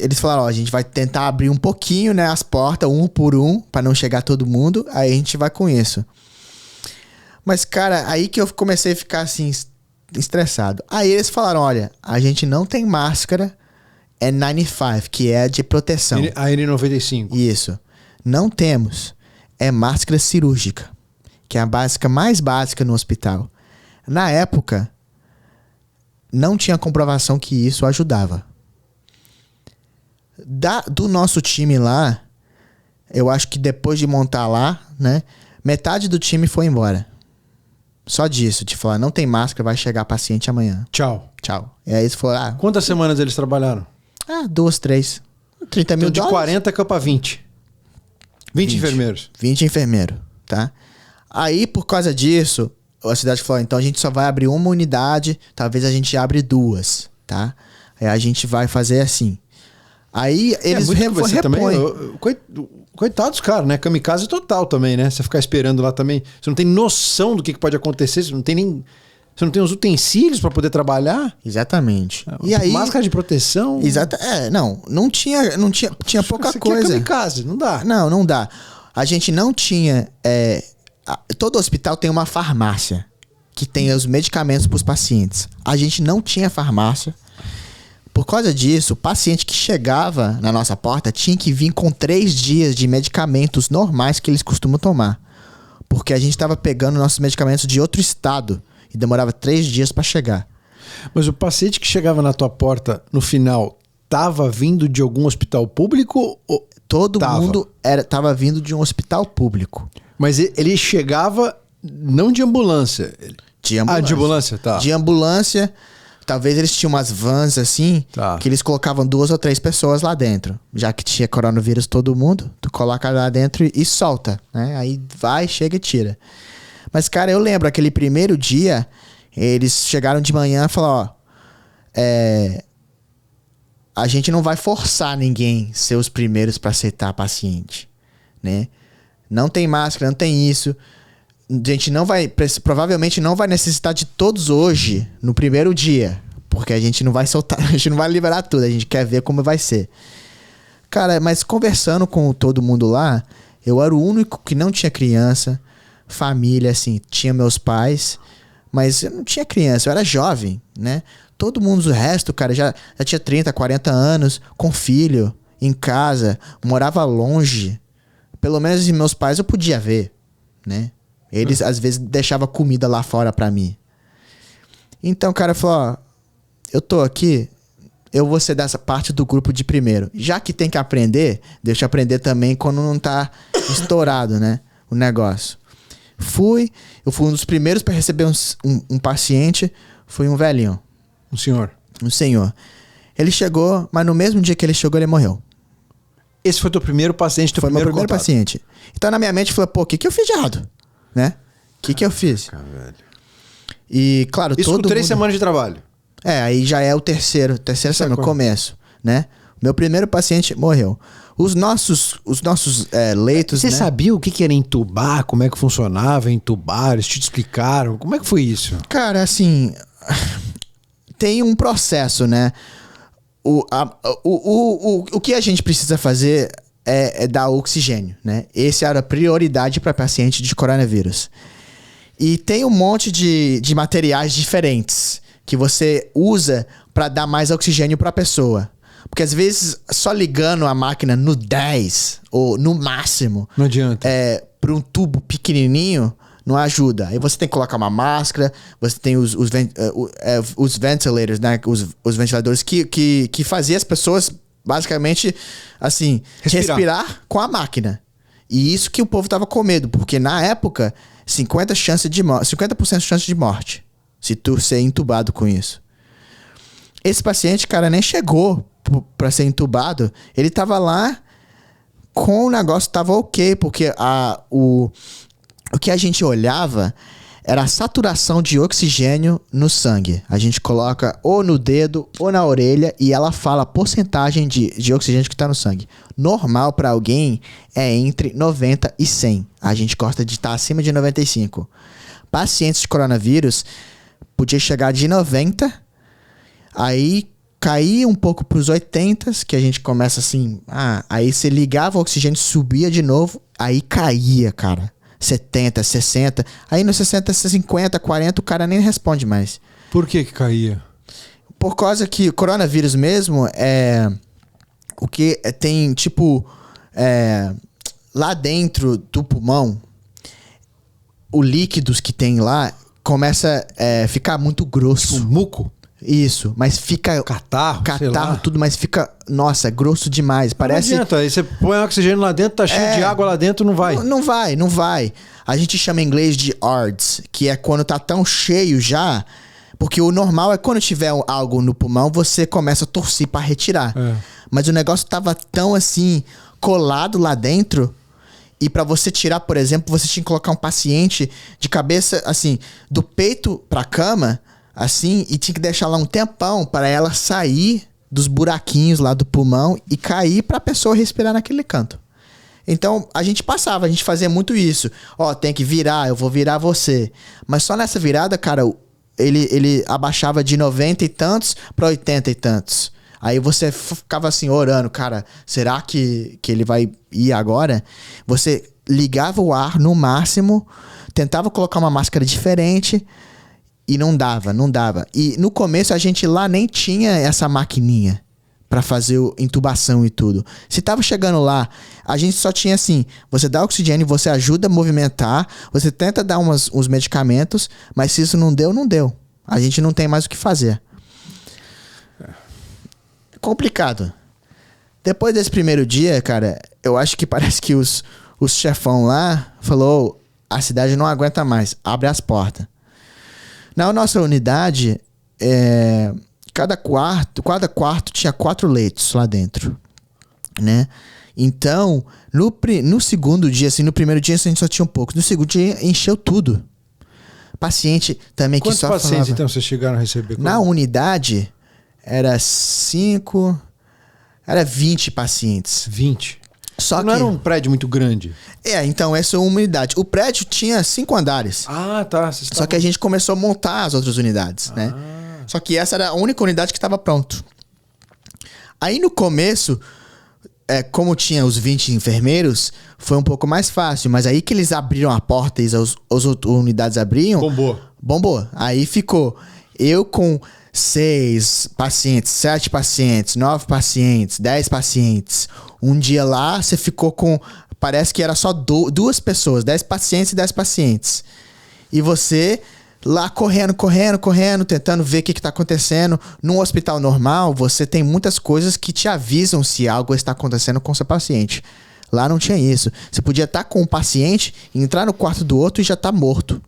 eles falaram, a gente vai tentar abrir um pouquinho, né, as portas, um por um, pra não chegar todo mundo, aí a gente vai com isso. Mas, cara, aí que eu comecei a ficar, assim, estressado. Aí eles falaram, olha, a gente não tem máscara N95, que é de proteção. A N95. Isso. Não temos. É máscara cirúrgica, que é a mais básica no hospital. Na época, não tinha comprovação que isso ajudava. Do nosso time lá, eu acho que depois de montar lá, né, metade do time foi embora. Só disso, de falar, não tem máscara, vai chegar paciente amanhã. Tchau. E aí eles falaram, quantas semanas eles trabalharam? 2, 3. 30 mil de dólares. 40 caiu pra 20. 20 enfermeiros. 20 enfermeiros, tá? Aí, por causa disso, a cidade falou, então a gente só vai abrir uma unidade, talvez a gente abre 2, tá? Aí a gente vai fazer assim. Aí eles repõem. Coitados, cara, né? Kamikaze total também, né? Você ficar esperando lá também. Você não tem noção do que pode acontecer, você não tem os utensílios para poder trabalhar. Exatamente. E aí, máscara de proteção. Não tinha pouca coisa. Kamikaze, não dá. Não dá. a gente não tinha... todo hospital tem uma farmácia que tem os medicamentos para os pacientes. A gente não tinha farmácia. Por causa disso, o paciente que chegava na nossa porta tinha que vir com 3 dias de medicamentos normais que eles costumam tomar. Porque a gente estava pegando nossos medicamentos de outro estado e demorava 3 dias para chegar. Mas o paciente que chegava na tua porta, no final, estava vindo de algum hospital público? Ou Todo mundo estava vindo de um hospital público. Mas ele chegava não de ambulância. De ambulância. De ambulância, tá. De ambulância. Talvez eles tinham umas vans assim, que eles colocavam 2 ou 3 pessoas lá dentro. Já que tinha coronavírus todo mundo, tu coloca lá dentro e solta, né? Aí vai, chega e tira. Mas, cara, eu lembro, aquele primeiro dia, eles chegaram de manhã e falaram, a gente não vai forçar ninguém ser os primeiros para aceitar paciente, né? Não tem máscara, não tem isso. A gente não vai, provavelmente não vai necessitar de todos hoje, no primeiro dia. Porque a gente não vai soltar, a gente não vai liberar tudo, a gente quer ver como vai ser. Cara, mas conversando com todo mundo lá, eu era o único que não tinha criança, família, assim, tinha meus pais, mas eu não tinha criança, eu era jovem, né? Todo mundo, o resto, cara, já tinha 30, 40 anos, com filho, em casa, morava longe. Pelo menos meus pais eu podia ver, né? Eles, às vezes, deixavam comida lá fora pra mim. Então, o cara falou, eu tô aqui, eu vou ser dessa parte do grupo de primeiro. Já que tem que aprender, deixa eu aprender também quando não tá estourado, né? O negócio. Eu fui um dos primeiros pra receber um paciente, foi um velhinho. Um senhor. Um senhor. Ele chegou, mas no mesmo dia que ele chegou, ele morreu. Esse foi teu primeiro paciente, Foi meu primeiro paciente. Então, na minha mente, eu falei, pô, o que eu fiz de errado? Né? O que eu fiz? Velho. E, claro, isso todo com 3 mundo... semanas de trabalho. Aí já é o terceira semana, no começo, né? Meu primeiro paciente morreu. Os nossos leitos, Você né? sabia o que era entubar? Como é que funcionava entubar? Eles te explicaram? Como é que foi isso? Cara, assim... tem um processo, né? O que a gente precisa fazer é dar oxigênio, né? Essa era a prioridade para paciente de coronavírus. E tem um monte de materiais diferentes que você usa para dar mais oxigênio para a pessoa. Porque às vezes só ligando a máquina no 10 ou no máximo, não adianta. Para um tubo pequenininho, não ajuda. Aí você tem que colocar uma máscara, você tem os ventilators, né? Os ventiladores que faziam as pessoas basicamente assim respirar com a máquina. E isso que o povo tava com medo, porque na época 50% de chance de morte se tu ser entubado com isso. Esse paciente, cara, nem chegou para ser entubado. Ele tava lá com o negócio, tava ok, porque o que a gente olhava era a saturação de oxigênio no sangue. A gente coloca ou no dedo ou na orelha e ela fala a porcentagem de oxigênio que está no sangue. Normal para alguém é entre 90 e 100. A gente gosta de estar acima de 95. Pacientes de coronavírus podia chegar de 90, aí caía um pouco para os 80, que a gente começa assim... aí você ligava o oxigênio, subia de novo, aí caía, cara. 70, 60. Aí no 60, 50, 40, o cara nem responde mais. Por que caía? Por causa que o coronavírus mesmo o que tem, tipo... lá dentro do pulmão, o líquidos que tem lá começa a ficar muito grosso. Tipo muco? Isso, mas fica... Catarro, tudo, mas fica... Nossa, grosso demais. Parece... Não adianta, aí você põe oxigênio lá dentro, tá cheio de água lá dentro, não vai. Não vai. A gente chama em inglês de ARDS, que é quando tá tão cheio já... Porque o normal é quando tiver algo no pulmão, você começa a torcer pra retirar. Mas o negócio tava tão assim, colado lá dentro... E pra você tirar, por exemplo, você tinha que colocar um paciente de cabeça, assim, do peito pra cama... assim, e tinha que deixar lá um tempão para ela sair dos buraquinhos lá do pulmão e cair para a pessoa respirar naquele canto. Então, a gente fazia muito isso. Tem que virar, eu vou virar você. Mas só nessa virada, cara, ele abaixava de 90 e tantos para 80 e tantos. Aí você ficava assim, orando, cara, será que ele vai ir agora? Você ligava o ar no máximo, tentava colocar uma máscara diferente e não dava. E no começo a gente lá nem tinha essa maquininha pra fazer intubação e tudo. Se tava chegando lá, a gente só tinha assim, você dá oxigênio, você ajuda a movimentar, você tenta dar uns medicamentos, mas se isso não deu, não deu. A gente não tem mais o que fazer. Complicado. Depois desse primeiro dia, cara, eu acho que parece que os chefão lá falou, a cidade não aguenta mais, abre as portas. Na nossa unidade, cada quarto tinha 4 leitos lá dentro, né? Então, no segundo dia, assim, no primeiro dia a gente só tinha um pouco, no segundo dia encheu tudo. Paciente também que só falava... Quantos pacientes, então, vocês chegaram a receber? Na unidade, era 20 pacientes. 20? Só não que... era um prédio muito grande? Então, essa é uma unidade. O prédio tinha 5 andares. Ah, tá. Só que a gente começou a montar as outras unidades, né? Só que essa era a única unidade que estava pronto. Aí no começo, como tinha os 20 enfermeiros, foi um pouco mais fácil. Mas aí que eles abriram a porta e as outras unidades abriam... Bombou. Aí ficou eu com 6 pacientes, 7 pacientes, 9 pacientes, 10 pacientes. Um dia lá, você ficou com... Parece que era só 2 pessoas, 10 pacientes e 10 pacientes. E você lá correndo, tentando ver o que está acontecendo. Num hospital normal, você tem muitas coisas que te avisam se algo está acontecendo com o seu paciente. Lá não tinha isso. Você podia estar com um paciente, entrar no quarto do outro e já tá morto.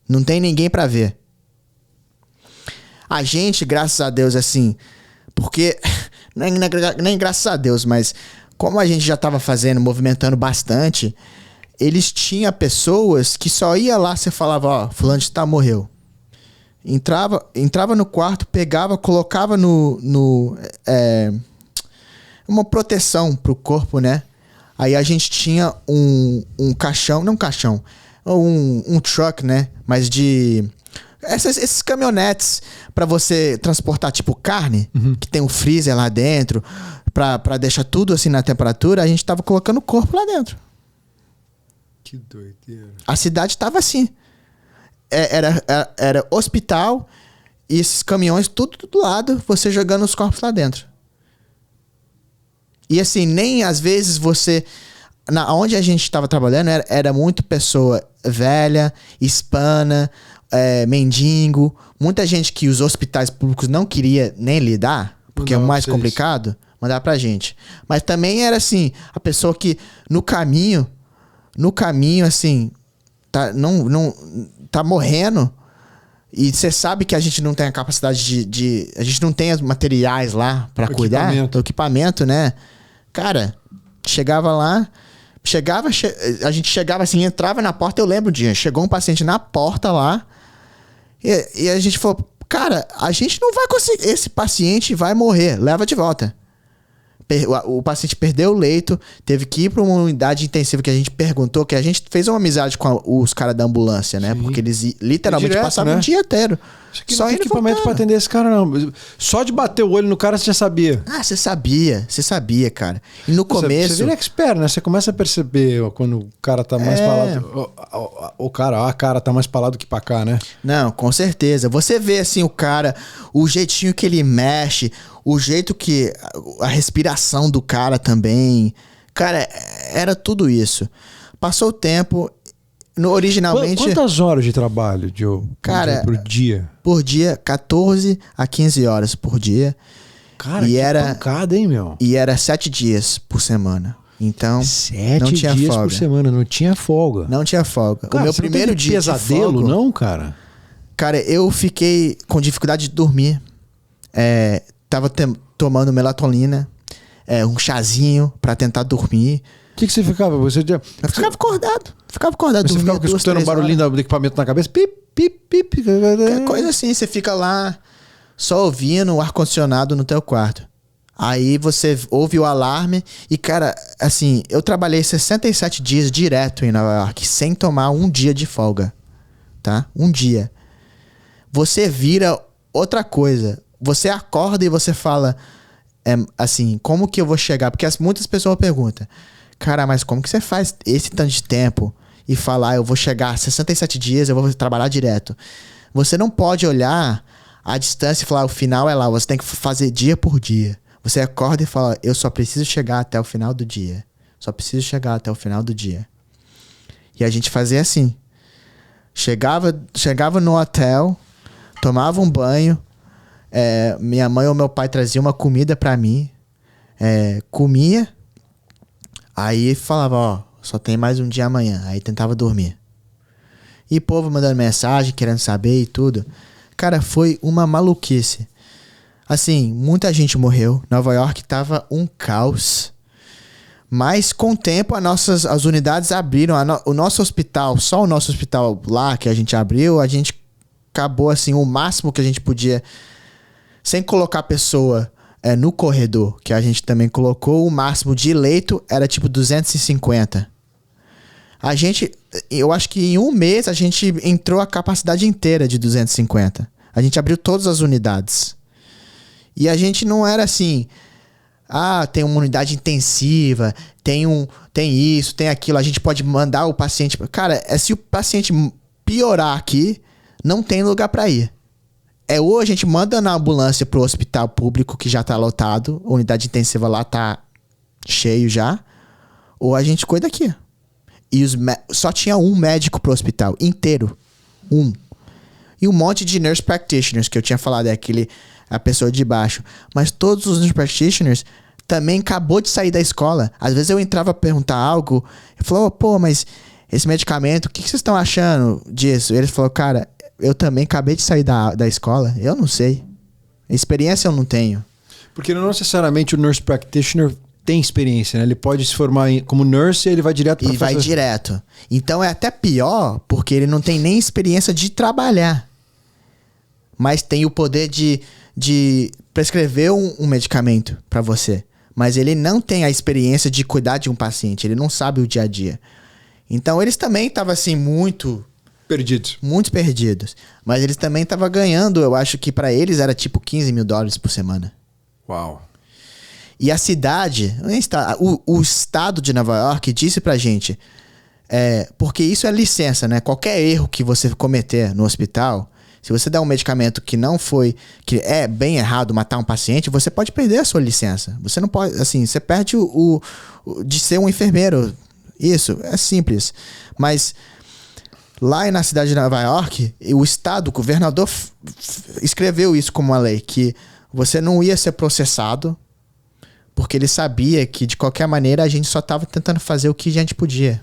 Não tem ninguém para ver. A gente, graças a Deus, assim... Porque... Nem graças a Deus, mas... Como a gente já tava movimentando bastante... Eles tinham pessoas que só ia lá, você falava, ó, fulano de tal morreu. Entrava no quarto, pegava, colocava uma proteção pro corpo, né? Aí a gente tinha um caixão, não um caixão, um truck, né? Mas de... Esses caminhonetes pra você transportar, tipo, carne, que tem um freezer lá dentro, pra deixar tudo assim na temperatura, a gente tava colocando o corpo lá dentro. Que doideira. A cidade tava assim. Era hospital e esses caminhões tudo do lado, você jogando os corpos lá dentro. E assim, nem às vezes você... Onde a gente estava trabalhando era muito pessoa velha, hispana, mendigo. Muita gente que os hospitais públicos não queria nem lidar, porque é mais complicado, mandar pra gente. Mas também era assim, a pessoa que no caminho, assim, tá morrendo, e você sabe que a gente não tem a capacidade a gente não tem os materiais lá pra cuidar do equipamento, né? Cara, chegava lá, a gente chegava assim, entrava na porta, eu lembro o dia, chegou um paciente na porta lá, e a gente falou, cara, a gente não vai conseguir, esse paciente vai morrer, leva de volta. O paciente perdeu o leito, teve que ir para uma unidade intensiva que a gente perguntou, que a gente fez uma amizade com os caras da ambulância, né? Sim. Porque eles literalmente passavam, né, o dia inteiro. Só não tem equipamento para atender esse cara, não. Só de bater o olho no cara, você já sabia. Ah, você sabia, cara. E no começo... Você vira expert, né? Você começa a perceber quando o cara tá mais pra lá... A cara tá mais pra lá do que pra cá, né? Não, com certeza. Você vê, assim, o cara, o jeitinho que ele mexe, o jeito que... A respiração do cara também. Cara, era tudo isso. Passou o tempo... Originalmente... Quantas horas de trabalho, Joe? Cara, por dia? Por dia, 14 a 15 horas por dia. Cara, que pancada, hein, meu? E era 7 dias por semana. Então, 7 não tinha dias folga. Por semana, não tinha folga. Não tinha folga. Cara, o meu primeiro dia pesadelo, de folga, não, cara? Cara, eu fiquei com dificuldade de dormir. Tava tomando melatonina, um chazinho pra tentar dormir. O que você ficava? Eu ficava acordado. Você ficava escutando o barulhinho do equipamento na cabeça? Pip, pip, pip. Coisa assim, você fica lá só ouvindo o ar-condicionado no teu quarto. Aí você ouve o alarme e, cara, assim, eu trabalhei 67 dias direto em Nova York, sem tomar um dia de folga, tá? Um dia. Você vira outra coisa. você acorda e você fala, assim, como que eu vou chegar? Porque muitas pessoas perguntam, cara, mas como que você faz esse tanto de tempo e falar, eu vou chegar a 67 dias, eu vou trabalhar direto? Você não pode olhar a distância e falar, o final é lá, você tem que fazer dia por dia. Você acorda e fala, eu só preciso chegar até o final do dia. Só preciso chegar até o final do dia. E a gente fazia assim. Chegava no hotel, tomava um banho, minha mãe ou meu pai trazia uma comida pra mim, comia, aí falava, ó, só tem mais um dia amanhã. Aí tentava dormir. E o povo mandando mensagem, querendo saber e tudo. Cara, foi uma maluquice. Assim, muita gente morreu. Nova York tava um caos. Mas com o tempo as unidades abriram. O nosso hospital, só o nosso hospital lá que a gente abriu, a gente acabou assim o máximo que a gente podia, sem colocar a pessoa no corredor, que a gente também colocou, o máximo de leito era tipo 250. Eu acho que em um mês a gente entrou a capacidade inteira de 250. A gente abriu todas as unidades. E a gente não era assim, tem uma unidade intensiva, tem isso, tem aquilo, a gente pode mandar o paciente... Cara, se o paciente piorar aqui, não tem lugar pra ir. Ou a gente manda na ambulância pro hospital público que já tá lotado, a unidade intensiva lá tá cheio já, ou a gente cuida aqui. E só tinha um médico pro hospital inteiro. Um. E um monte de nurse practitioners, que eu tinha falado, a pessoa de baixo. Mas todos os nurse practitioners também acabou de sair da escola. Às vezes eu entrava pra perguntar algo, e falou, pô, mas esse medicamento, o que vocês estão achando disso? E eles falaram, cara, eu também acabei de sair da escola, eu não sei. Experiência eu não tenho. Porque não necessariamente o nurse practitioner tem experiência, né? Ele pode se formar como nurse e ele vai direto para vai direto. Então é até pior, porque ele não tem nem experiência de trabalhar. Mas tem o poder de prescrever um medicamento para você. Mas ele não tem a experiência de cuidar de um paciente. Ele não sabe o dia a dia. Então eles também estavam assim muito perdidos. Muito perdidos. Mas eles também estavam ganhando, eu acho que para eles era tipo $15 mil por semana. Uau. E a cidade, o estado de Nova York disse pra gente, porque isso é licença, né? Qualquer erro que você cometer no hospital, se você der um medicamento que que é bem errado matar um paciente, você pode perder a sua licença. Você não pode, assim, você perde de ser um enfermeiro. Isso, é simples. Mas lá na cidade de Nova York, o governador escreveu isso como uma lei, que você não ia ser processado, porque ele sabia que, de qualquer maneira, a gente só estava tentando fazer o que a gente podia.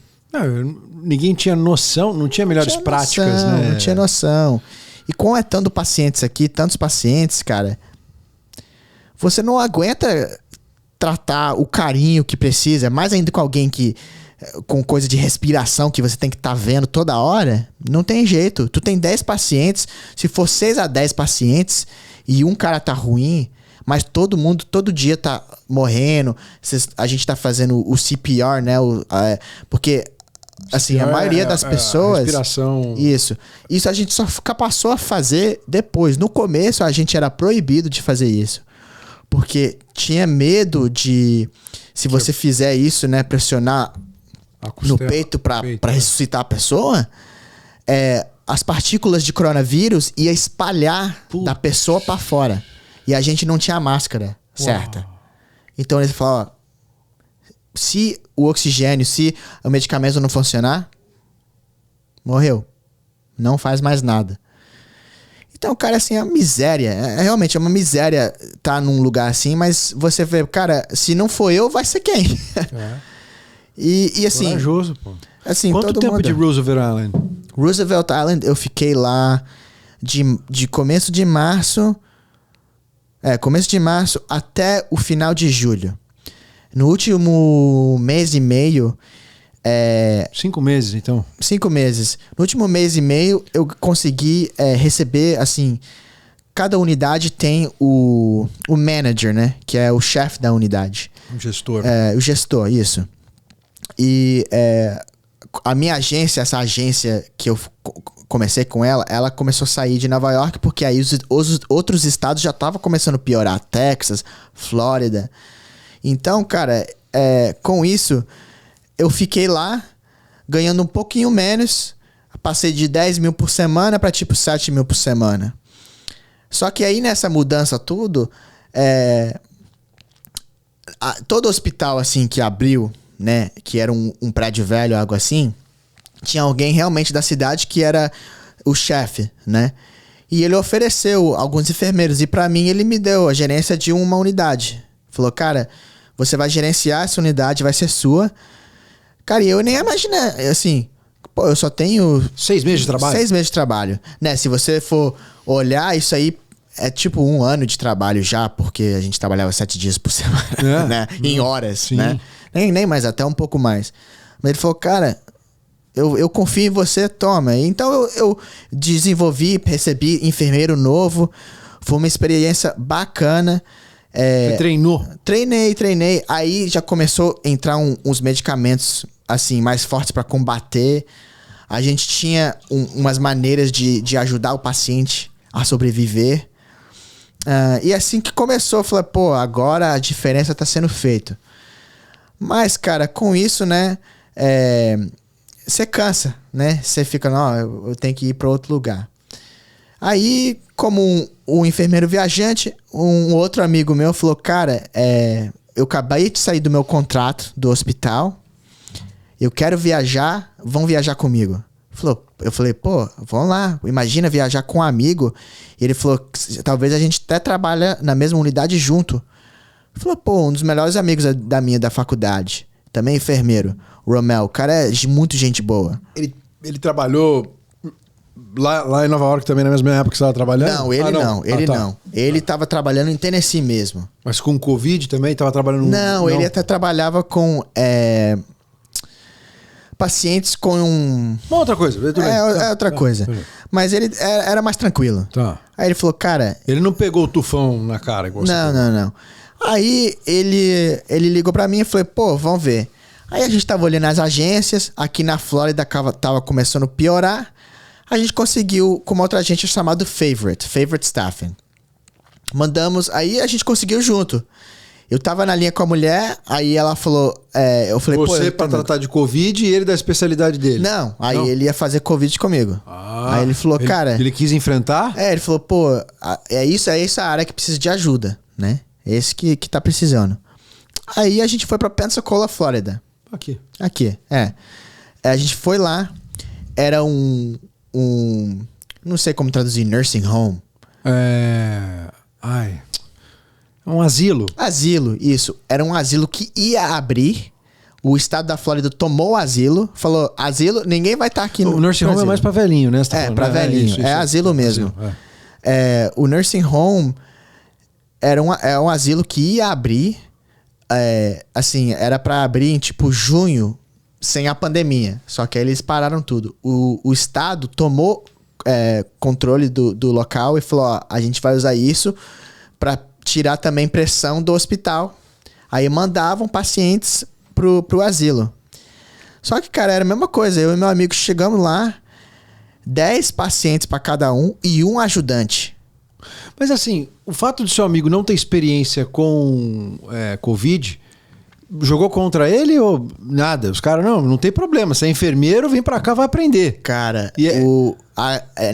Ninguém tinha noção, não tinha melhores práticas, né? Não tinha noção. E com tantos pacientes, cara, você não aguenta tratar o carinho que precisa, mais ainda com alguém com coisa de respiração que você tem que estar vendo toda hora, não tem jeito. Tu tem 10 pacientes, se for 6 a 10 pacientes e um cara tá ruim... Mas todo mundo, todo dia tá morrendo. A gente tá fazendo o CPR, né? Porque, assim, a maioria das pessoas... Respiração. Isso a gente só passou a fazer depois. No começo, a gente era proibido de fazer isso. Porque tinha medo de... Se você fizer isso, né? Pressionar no peito pra ressuscitar a pessoa... as partículas de coronavírus ia espalhar da pessoa pra fora. E a gente não tinha máscara certa. Então eles falaram, se o oxigênio, se o medicamento não funcionar, morreu. Não faz mais nada. Então, cara, assim, é uma miséria. Realmente é uma miséria estar num lugar assim, mas você vê, cara, se não for eu, vai ser quem? E assim... Corajoso, pô. Assim, quanto tempo de Roosevelt Island? Roosevelt Island, eu fiquei lá de começo de março... começo de março até o final de julho. No último mês e meio... 5 meses, então? 5 meses. No último mês e meio, eu consegui receber, assim... Cada unidade tem o manager, né? Que é o chefe da unidade. O gestor. O gestor, isso. E a minha agência, essa agência que eu comecei com ela, ela começou a sair de Nova York, porque aí os outros estados já estavam começando a piorar. Texas, Flórida. Então, cara, com isso, eu fiquei lá, ganhando um pouquinho menos. Passei de 10 mil por semana para tipo 7 mil por semana. Só que aí nessa mudança tudo, todo hospital assim que abriu, né, que era um prédio velho, algo assim, tinha alguém realmente da cidade que era o chefe, né? E ele ofereceu alguns enfermeiros e pra mim ele me deu a gerência de uma unidade. Falou, cara, você vai gerenciar essa unidade, vai ser sua. Cara, e eu nem imaginei, assim, pô, eu só tenho 6 meses de trabalho? 6 meses de trabalho, né? Se você for olhar, isso aí é tipo 1 ano de trabalho já, porque a gente trabalhava 7 dias por semana, né? Em horas, sim, né? Nem mais, até um pouco mais. Mas ele falou, cara, eu confio em você, toma. Então eu desenvolvi, recebi enfermeiro novo. Foi uma experiência bacana. Você treinou? Treinei. Aí já começou a entrar uns medicamentos assim mais fortes para combater. A gente tinha umas maneiras de ajudar o paciente a sobreviver. E assim que começou, eu falei, pô, agora a diferença tá sendo feita. Mas, cara, com isso, né, você cansa, né? Você fica, não, eu tenho que ir para outro lugar. Aí, como um enfermeiro viajante, um outro amigo meu falou, cara, eu acabei de sair do meu contrato do hospital, eu quero viajar, vão viajar comigo. Eu falei, pô, vamos lá, imagina viajar com um amigo. E ele falou, talvez a gente até trabalhe na mesma unidade junto. Ele falou, pô, um dos melhores amigos da faculdade, também enfermeiro, o Romel, o cara é muito gente boa. Ele trabalhou lá em Nova York também na mesma época que você estava trabalhando? Não, ele não. Ele estava trabalhando em Tennessee mesmo. Mas com Covid também? Estava trabalhando... Não, ele até trabalhava com... pacientes com uma outra coisa. Outra coisa. Mas ele era mais tranquilo. Tá. Aí ele falou, cara... Ele não pegou o tufão na cara igual você pegou. Não. Aí ele ligou pra mim e falou, pô, vamos ver. Aí a gente tava olhando as agências. Aqui na Flórida tava começando a piorar. A gente conseguiu com uma outra agência chamada Favorite Staffing. Mandamos, aí a gente conseguiu junto. Eu tava na linha com a mulher, aí ela falou... eu falei, você pra tratar de Covid e ele da especialidade dele? Não, aí ele ia fazer Covid comigo. Aí ele falou, cara... Ele quis enfrentar? Ele falou, pô, é essa área que precisa de ajuda, né? Esse que tá precisando. Aí a gente foi pra Pensacola, Flórida. Aqui. A gente foi lá, era não sei como traduzir, nursing home. Um asilo. Asilo, isso. Era um asilo que ia abrir. O estado da Flórida tomou o asilo. Falou, asilo, ninguém vai estar aqui no O nursing home é mais pra velhinho, né? Pra velhinho. Isso, asilo mesmo. O nursing home era um asilo que ia abrir. Assim, era pra abrir em tipo junho, sem a pandemia. Só que aí eles pararam tudo. O estado tomou controle do local e falou, ó, a gente vai usar isso pra tirar também pressão do hospital. Aí mandavam pacientes pro asilo. Só que, cara, era a mesma coisa. Eu e meu amigo chegamos lá, 10 pacientes para cada um e um ajudante. Mas assim, o fato de seu amigo não ter experiência com Covid, jogou contra ele ou nada? Os caras, não tem problema. Se é enfermeiro, vem pra cá, vai aprender. Cara,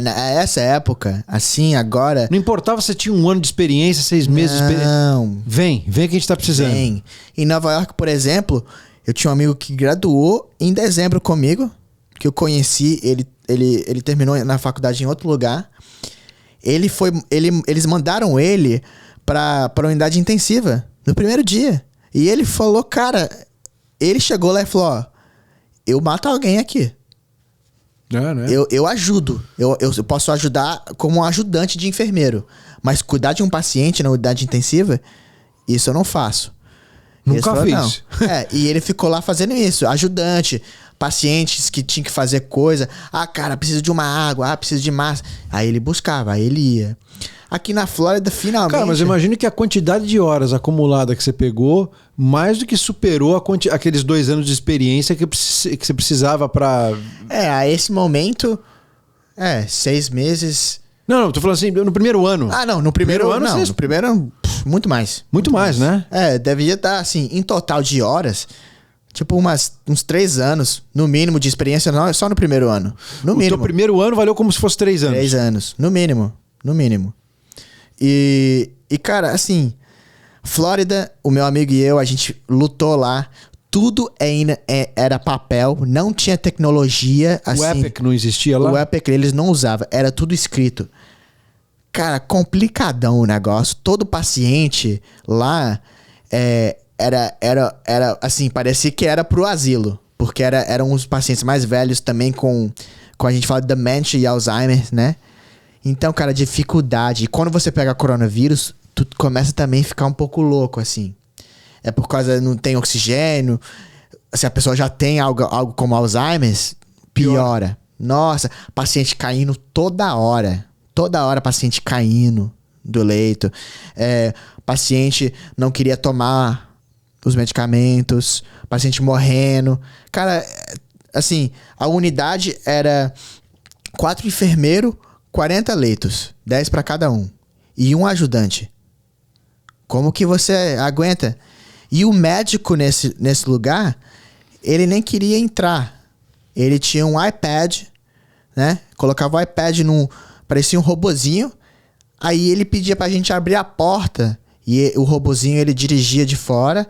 nessa época, assim, agora... Não importava se tinha 1 ano de experiência, 6 meses de experiência. Não. Vem que a gente tá precisando. Vem. Em Nova York, por exemplo, eu tinha um amigo que graduou em dezembro comigo, que eu conheci, ele terminou na faculdade em outro lugar. Eles mandaram ele pra unidade intensiva no primeiro dia. E ele falou, cara, ele chegou lá e falou, ó, eu mato alguém aqui. Né? Eu ajudo. Eu posso ajudar como um ajudante de enfermeiro. Mas cuidar de um paciente na unidade intensiva, isso eu não faço. Nunca fiz. E ele ficou lá fazendo isso. Ajudante, pacientes que tinham que fazer coisa. Ah, cara, preciso de uma água. Preciso de massa. Aí ele buscava, aí ele ia. Aqui na Flórida, finalmente... Cara, mas imagino que a quantidade de horas acumulada que você pegou mais do que superou aqueles 2 anos de experiência que você precisava pra... A esse momento, É, 6 meses. Não, tô falando assim, no primeiro ano. Ah, não, no primeiro ano não. Vocês... No primeiro ano, muito mais. Muito mais, né? É, devia estar, assim, em total de horas, tipo uns 3 anos, no mínimo, de experiência, não, só no primeiro ano. No O mínimo. teu primeiro ano valeu como se fosse 3 anos. 3 anos, no mínimo. No mínimo. E, cara, assim, Flórida, o meu amigo e eu, a gente lutou lá. Tudo ainda era papel, não tinha tecnologia. Assim, O Epic não existia lá? O Epic eles não usavam, era tudo escrito. Cara, complicadão o negócio. Todo paciente lá era assim, parecia que era pro asilo. Porque eram os pacientes mais velhos também com a gente fala de dementia e Alzheimer, né? Então, cara, dificuldade. E quando você pega coronavírus, tu começa também a ficar um pouco louco, assim. É por causa não tem oxigênio. Se a pessoa já tem algo como Alzheimer, piora. Nossa, paciente caindo toda hora. Toda hora paciente caindo do leito. Paciente não queria tomar os medicamentos. Paciente morrendo. Cara, assim, a unidade era 4 enfermeiros, 40 leitos. 10 para cada um. E um ajudante. Como que você aguenta? E o médico nesse lugar, ele nem queria entrar. Ele tinha um iPad, né? Colocava o iPad parecia um robozinho. Aí ele pedia pra gente abrir a porta. E o robozinho, ele dirigia de fora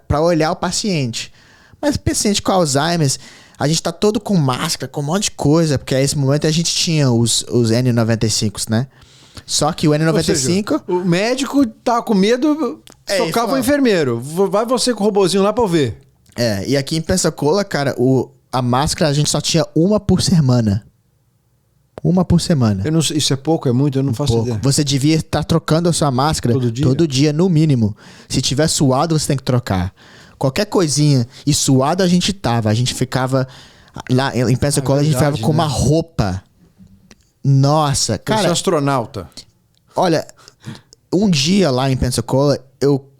pra olhar o paciente. Mas paciente com Alzheimer, a gente tá todo com máscara, com um monte de coisa. Porque a esse momento a gente tinha os N95s, né? Só que o N95... Ou seja, o médico tá com medo, socava o enfermeiro. Vai você com o robozinho lá pra eu ver. E aqui em Pensacola, cara, a máscara a gente só tinha uma por semana. Uma por semana. Eu não sei, isso é pouco, é muito? Eu não faço ideia. Você devia estar trocando a sua máscara todo dia, no mínimo. Se tiver suado, você tem que trocar. Qualquer coisinha e suado a gente tava. A gente ficava... Lá em Pensacola, a gente ficava com uma roupa... Nossa, cara... Eu sou astronauta. Olha, um dia lá em Pensacola, eu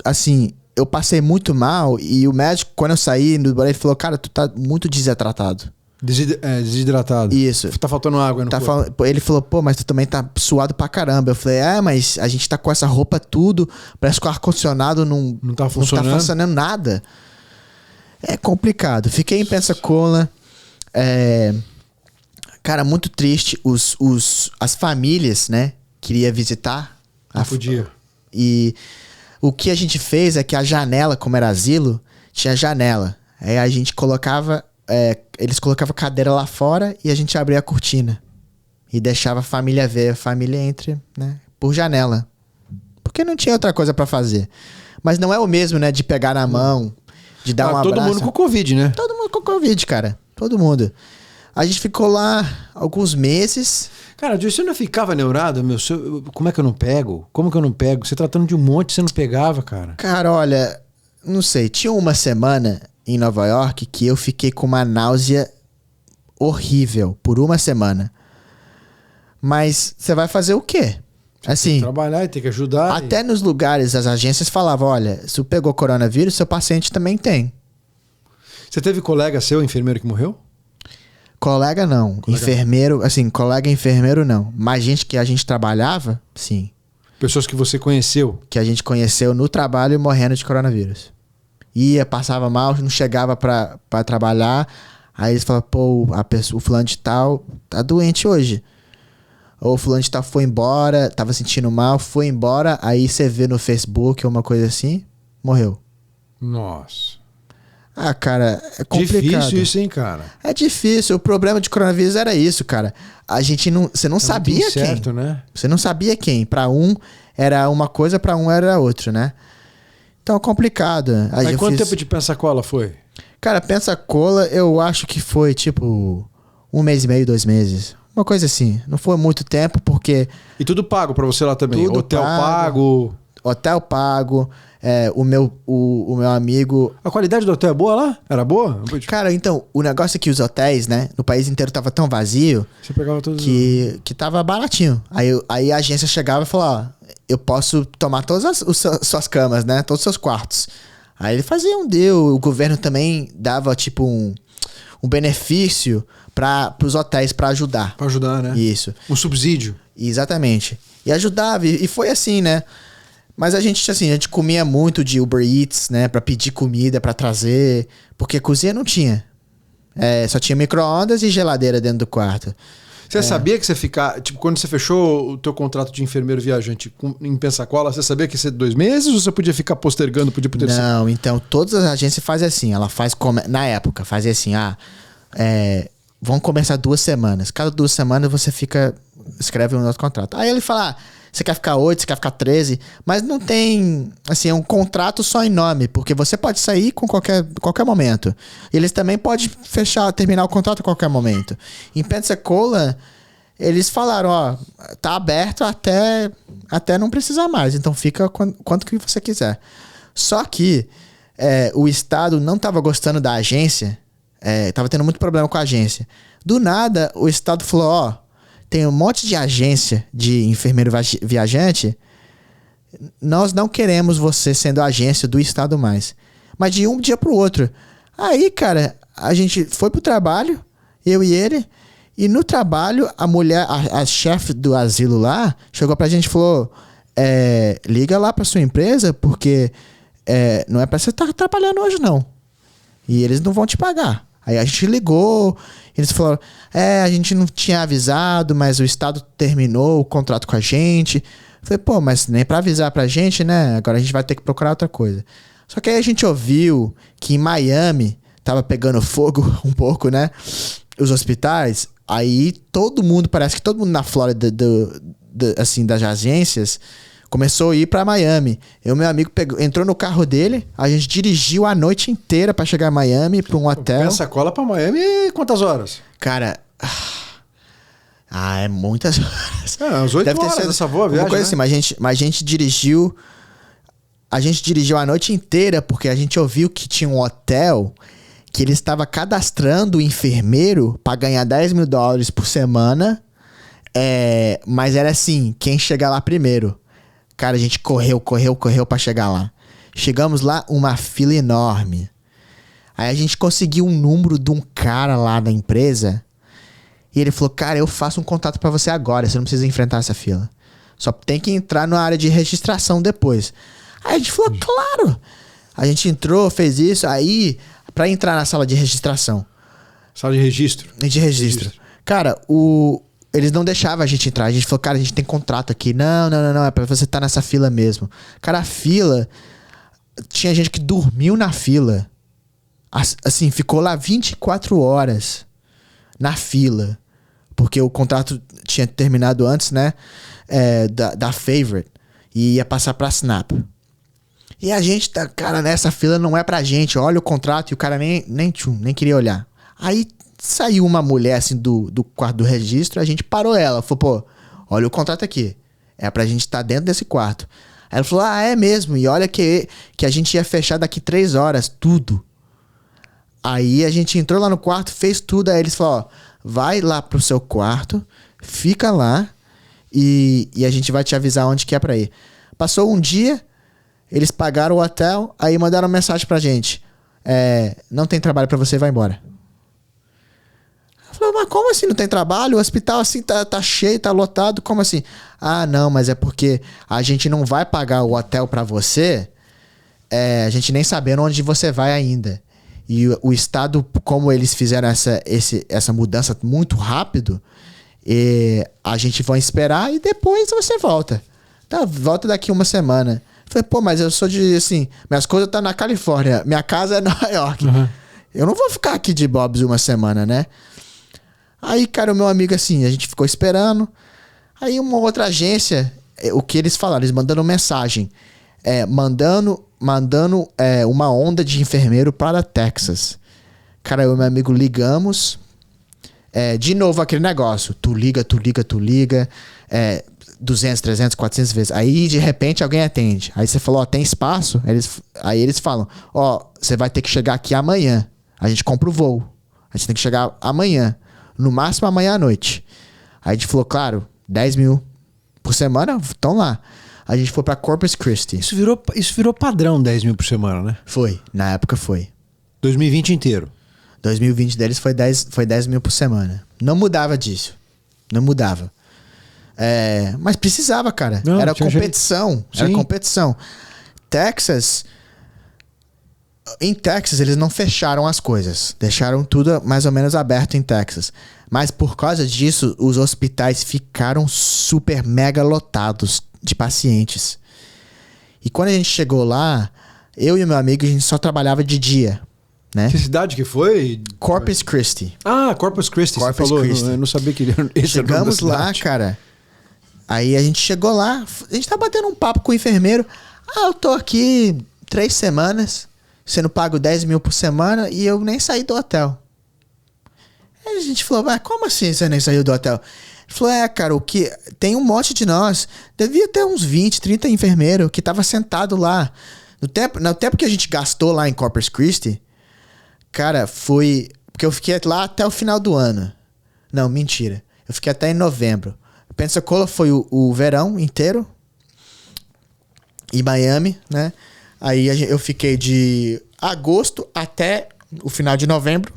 passei muito mal e o médico, quando eu saí do banheiro, ele falou, cara, tu tá muito desidratado. Desidratado. Isso. Tá faltando água no corpo. Ele falou, pô, mas tu também tá suado pra caramba. Eu falei, mas a gente tá com essa roupa tudo, parece que o ar-condicionado não tá funcionando. Não tá funcionando nada. É complicado. Fiquei em Pensacola, cara, muito triste. As famílias, né? Queria visitar. Não podia. E o que a gente fez é que a janela, como era asilo, tinha janela. Aí a gente colocava... eles colocavam cadeira lá fora e a gente abria a cortina. E deixava a família ver. A família entre, né? Por janela. Porque não tinha outra coisa pra fazer. Mas não é o mesmo, né? De pegar na mão, de dar um abraço. Todo mundo com Covid, né? Todo mundo com Covid, cara. Todo mundo. A gente ficou lá alguns meses. Cara, você não ficava neurado, meu? Como é que eu não pego? Como que eu não pego? Você tratando de um monte, você não pegava, cara? Cara, olha, não sei. Tinha uma semana em Nova York que eu fiquei com uma náusea horrível por uma semana. Mas você vai fazer o quê? Assim, tem que trabalhar e tem que ajudar. Até nos lugares, as agências falavam, olha, se tu pegou coronavírus, seu paciente também tem. Você teve colega seu, enfermeiro, que morreu? Colega não. Enfermeiro, assim, colega enfermeiro não. Mas gente que a gente trabalhava, sim. Pessoas que você conheceu? Que a gente conheceu no trabalho morrendo de coronavírus. Ia, passava mal, não chegava pra trabalhar. Aí eles falavam, pô, o fulano de tal tá doente hoje. Ou o fulano de tal foi embora, tava sentindo mal, foi embora. Aí você vê no Facebook ou uma coisa assim, morreu. Nossa. Ah, cara, é complicado. Difícil isso, hein, cara? É difícil. O problema de coronavírus era isso, cara. A gente não... Você não sabia quem. Certo, né? Você não sabia quem. Pra um era uma coisa, pra um era outra, né? Então é complicado. Aí quanto tempo de Pensacola foi? Cara, Pensacola eu acho que foi tipo 1 mês e meio, 2 meses. Uma coisa assim. Não foi muito tempo porque... E tudo pago pra você lá também? Tudo Hotel pago? Hotel pago. O meu amigo... A qualidade do hotel é boa lá? Era boa? Cara, então, o negócio é que os hotéis, né? No país inteiro tava tão vazio... Você pegava tudo... Que tava baratinho. Aí a agência chegava e falava, ó... Eu posso tomar todas as suas camas, né? Todos os seus quartos. Aí ele fazia deu. O governo também dava, tipo, um benefício para os hotéis para ajudar. Pra ajudar, né? Isso. Um subsídio. Exatamente. E ajudava, e foi assim, né? Mas a gente comia muito de Uber Eats, né? Pra pedir comida, pra trazer. Porque cozinha não tinha. Só tinha micro-ondas e geladeira dentro do quarto. Você sabia que você ficar... Tipo, quando você fechou o teu contrato de enfermeiro viajante em Pensacola, você sabia que ia ser 2 meses ou você podia ficar postergando, podia pro terceiro? Não, então todas as agências fazem assim. Ela faz... Na época, fazia assim, vão começar 2 semanas. Cada 2 semanas você escreve um outro contrato. Aí ele fala, você quer ficar 8, você quer ficar 13, mas não tem, assim, é um contrato só em nome, porque você pode sair com qualquer momento. Eles também podem terminar o contrato a qualquer momento. Em Pensacola, eles falaram, tá aberto até não precisar mais, então fica quanto que você quiser. Só que o estado não estava gostando da agência, tava tendo muito problema com a agência. Do nada, o estado falou, tem um monte de agência de enfermeiro viajante, nós não queremos você sendo agência do estado mais. Mas de um dia pro outro. Aí, cara, a gente foi pro trabalho, eu e ele, e no trabalho, a mulher, a chefe do asilo lá, chegou pra gente e falou, liga lá pra sua empresa, porque não é pra você estar trabalhando hoje, não. E eles não vão te pagar. Aí a gente ligou, eles falaram, a gente não tinha avisado, mas o estado terminou o contrato com a gente. Eu falei, pô, mas nem pra avisar pra gente, né? Agora a gente vai ter que procurar outra coisa. Só que aí a gente ouviu que em Miami tava pegando fogo um pouco, né? Os hospitais. Aí parece que todo mundo na Flórida, assim, das agências, começou a ir pra Miami. Meu amigo entrou no carro dele, a gente dirigiu a noite inteira pra chegar em Miami, pra um hotel. Pensacola pra Miami, quantas horas? Cara, é muitas horas. Uns 8 horas dessa boa viagem, coisa assim, mas a gente dirigiu a noite inteira porque a gente ouviu que tinha um hotel que ele estava cadastrando o enfermeiro pra ganhar $10 mil por semana, mas era assim, quem chegar lá primeiro. Cara, a gente correu pra chegar lá. Chegamos lá, uma fila enorme. Aí a gente conseguiu um número de um cara lá da empresa. E ele falou, cara, eu faço um contato pra você agora. Você não precisa enfrentar essa fila. Só tem que entrar na área de registração depois. Aí a gente falou, claro. A gente entrou, fez isso. Aí, pra entrar na sala de registração. Sala de registro. De registro. Cara, eles não deixavam a gente entrar. A gente falou, cara, a gente tem contrato aqui. Não. É pra você estar nessa fila mesmo. Cara, a fila... Tinha gente que dormiu na fila. Assim, ficou lá 24 horas na fila. Porque o contrato tinha terminado antes, né? Da Favorite. E ia passar pra Snap. E a gente tá... Cara, nessa fila não é pra gente. Olha o contrato e o cara nem queria olhar. Aí... Saiu uma mulher, assim, do quarto do registro, a gente parou ela. Falou, pô, olha o contrato aqui. É pra gente estar dentro desse quarto. Aí ela falou, é mesmo. E olha que a gente ia fechar daqui 3 horas, tudo. Aí a gente entrou lá no quarto, fez tudo. Aí eles falaram, vai lá pro seu quarto, fica lá e a gente vai te avisar onde que é pra ir. Passou um dia, eles pagaram o hotel, aí mandaram uma mensagem pra gente. Não tem trabalho pra você, vai embora. Mas como assim não tem trabalho? O hospital assim tá cheio, tá lotado, como assim? Não, mas é porque a gente não vai pagar o hotel pra você, a gente nem sabendo onde você vai ainda. E o estado, como eles fizeram essa mudança muito rápido, a gente vai esperar e depois você volta. Tá, volta daqui 1 semana. Falei, pô, mas eu sou assim, minhas coisas estão na Califórnia, minha casa é Nova York. Uhum. Eu não vou ficar aqui de Bob's 1 semana, né? Aí, cara, o meu amigo, assim, a gente ficou esperando. Aí uma outra agência, o que eles falaram? Eles mandando mensagem. Mandando uma onda de enfermeiro para Texas. Cara, eu e meu amigo ligamos. De novo aquele negócio. Tu liga. 200, 300, 400 vezes. Aí, de repente, alguém atende. Aí você falou, tem espaço? Aí eles falam, você vai ter que chegar aqui amanhã. A gente compra o voo. A gente tem que chegar amanhã. No máximo amanhã à noite. Aí a gente falou, claro, 10 mil por semana, estão lá. A gente foi pra Corpus Christi. Isso virou padrão, 10 mil por semana, né? Foi, na época foi. 2020 inteiro. 2020 deles foi 10 mil por semana. Não mudava disso. Não mudava. Mas precisava, cara. Não, era tinha competição. jeito. Era Sim. competição. Em Texas, eles não fecharam as coisas. Deixaram tudo mais ou menos aberto em Texas. Mas por causa disso, os hospitais ficaram super mega lotados de pacientes. E quando a gente chegou lá, eu e meu amigo, a gente só trabalhava de dia, né? Que cidade que foi? Corpus Christi. Ah, Corpus Christi. Corpus você falou. Christi. Eu não sabia que esse era o nome da Chegamos lá, cidade. cara. Aí a gente chegou lá, a gente tá batendo um papo com o enfermeiro. Eu tô aqui 3 semanas, sendo pago 10 mil por semana e eu nem saí do hotel. Aí a gente falou, mas como assim você nem saiu do hotel? Ele falou, cara, o que tem um monte de nós. Devia ter uns 20, 30 enfermeiros que tava sentado lá. No tempo que a gente gastou lá em Corpus Christi, cara, foi... Porque eu fiquei lá até o final do ano. Não, mentira. Eu fiquei até em novembro. Pensacola foi o verão inteiro. E Miami, né? Aí eu fiquei de agosto até o final de novembro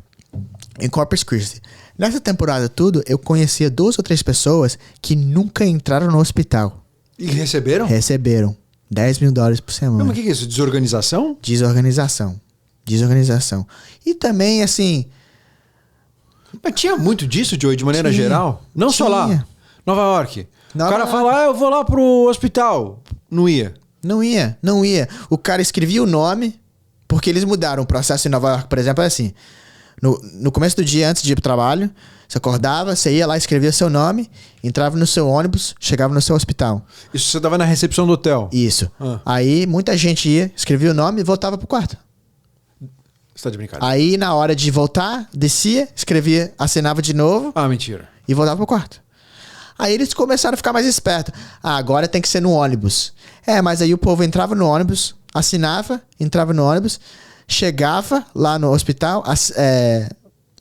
em Corpus Christi. Nessa temporada tudo, eu conhecia 2 ou 3 pessoas que nunca entraram no hospital. E receberam? Receberam $10 mil por semana. Mas o que é isso? Desorganização? Desorganização. E também, assim... Mas tinha muito disso, Joey, de maneira Tinha. geral? Não só lá. Nova York. Nova O cara York. fala, eu vou lá pro hospital. Não ia. Não ia. O cara escrevia o nome, porque eles mudaram o processo em Nova York, por exemplo, é assim. No começo do dia, antes de ir pro trabalho, você acordava, você ia lá, escrevia seu nome, entrava no seu ônibus, chegava no seu hospital. Isso você tava na recepção do hotel. Isso. Ah. Aí muita gente ia, escrevia o nome e voltava pro quarto. Você tá de brincadeira. Aí na hora de voltar, descia, escrevia, assinava de novo Ah, mentira. e voltava pro quarto. Aí eles começaram a ficar mais espertos. Agora tem que ser no ônibus. Mas aí o povo entrava no ônibus, assinava, entrava no ônibus, chegava lá no hospital,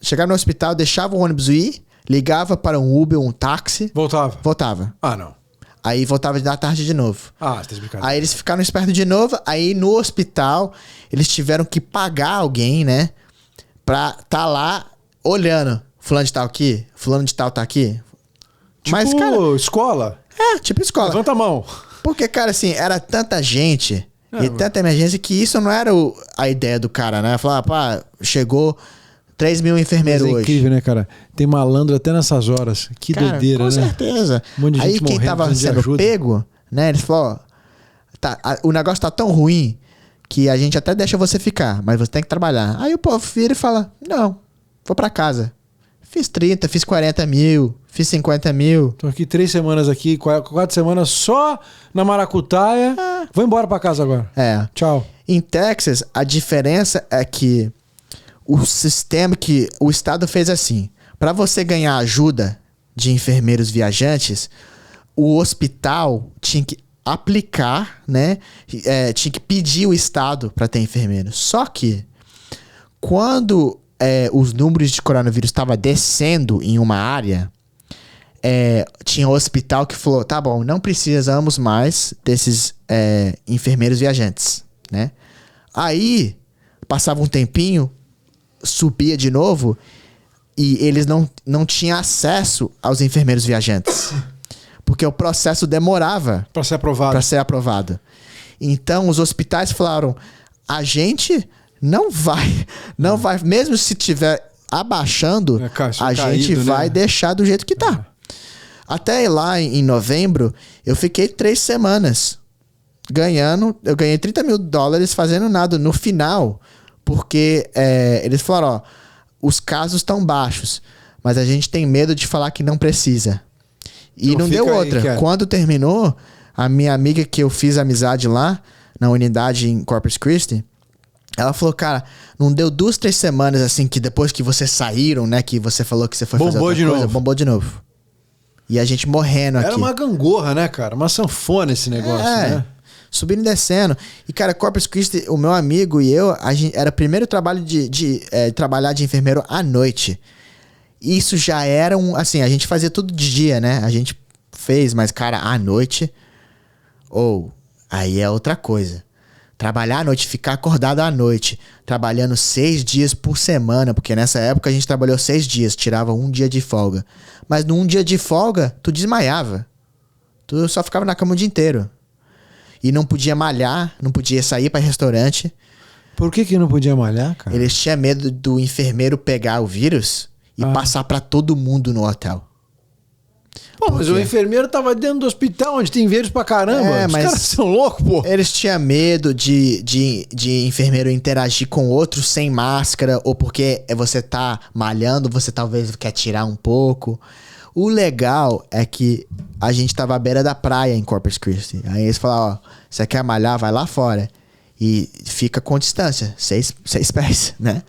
chegava no hospital, deixava o ônibus ir, ligava para um Uber, um táxi, Voltava. voltava. Ah, não. Aí voltava da tarde de novo. Ah, você tá de brincadeira. Aí eles ficaram espertos de novo. Aí no hospital, eles tiveram que pagar alguém, né? Pra tá lá olhando. Fulano de tal aqui, fulano de tal tá aqui. Tipo, Mas, cara, escola. tipo escola. Levanta a mão. Porque, cara, assim, era tanta gente e mano. tanta emergência que isso não era a ideia do cara, né? Falar, pá, chegou 3 mil enfermeiros Mas é hoje. incrível, né, cara? Tem malandro até nessas horas. Que Cara, doideira, com né? certeza. Um monte de Aí gente quem morrendo, tava precisando de sendo ajuda. pego, né? Ele falou, o negócio tá tão ruim que a gente até deixa você ficar, mas você tem que trabalhar. Aí o povo vira e fala, não, vou pra casa. Fiz 30, fiz 40 mil, fiz 50 mil. Tô aqui 3 semanas aqui, 4 semanas só na maracutaia. Vou embora pra casa agora. Tchau. Em Texas, a diferença é que o sistema que o estado fez assim, para você ganhar ajuda de enfermeiros viajantes, o hospital tinha que aplicar, né? Tinha que pedir o estado para ter enfermeiro. Só que quando os números de coronavírus estavam descendo em uma área, tinha um hospital que falou, tá bom, não precisamos mais desses enfermeiros viajantes, né? Aí, passava um tempinho, subia de novo e eles não tinham acesso aos enfermeiros viajantes. Porque o processo demorava Pra ser aprovado. para ser aprovado. Então, os hospitais falaram, a gente não vai, mesmo se tiver abaixando, a gente vai deixar do jeito que tá. Até lá em novembro, eu fiquei 3 semanas eu ganhei $30 mil fazendo nada no final, porque eles falaram, os casos estão baixos, mas a gente tem medo de falar que não precisa. E Então não deu fica aí, outra. cara. Quando terminou, a minha amiga que eu fiz amizade lá, na unidade em Corpus Christi, ela falou, cara, não deu 2, 3 semanas assim, que depois que vocês saíram, né, que você falou que você foi fazer outra coisa, bombou de novo. E a gente morrendo aqui. Era uma gangorra, né, cara? Uma sanfona esse negócio, né? Subindo e descendo. E, cara, Corpus Christi, o meu amigo e eu, era o primeiro trabalho de trabalhar de enfermeiro à noite. Isso já era assim, a gente fazia tudo de dia, né? A gente fez, mas, cara, à noite, aí é outra coisa. trabalhar à noite, ficar acordado à noite, trabalhando 6 dias por semana, porque nessa época a gente trabalhou 6 dias, tirava um dia de folga. Mas num dia de folga, tu desmaiava. Tu só ficava na cama o dia inteiro. E não podia malhar, não podia sair pra restaurante. Por que não podia malhar, cara? Eles tinham medo do enfermeiro pegar o vírus e passar pra todo mundo no hotel. Pô, mas o enfermeiro tava dentro do hospital, onde tem vírus pra caramba. Os caras são loucos, pô. Eles tinham medo de enfermeiro interagir com outros sem máscara, ou porque você tá malhando, você talvez quer tirar um pouco. O legal é que a gente tava à beira da praia em Corpus Christi. Aí eles falaram, ó, você quer malhar, vai lá fora. E fica com distância, 6 pés, né?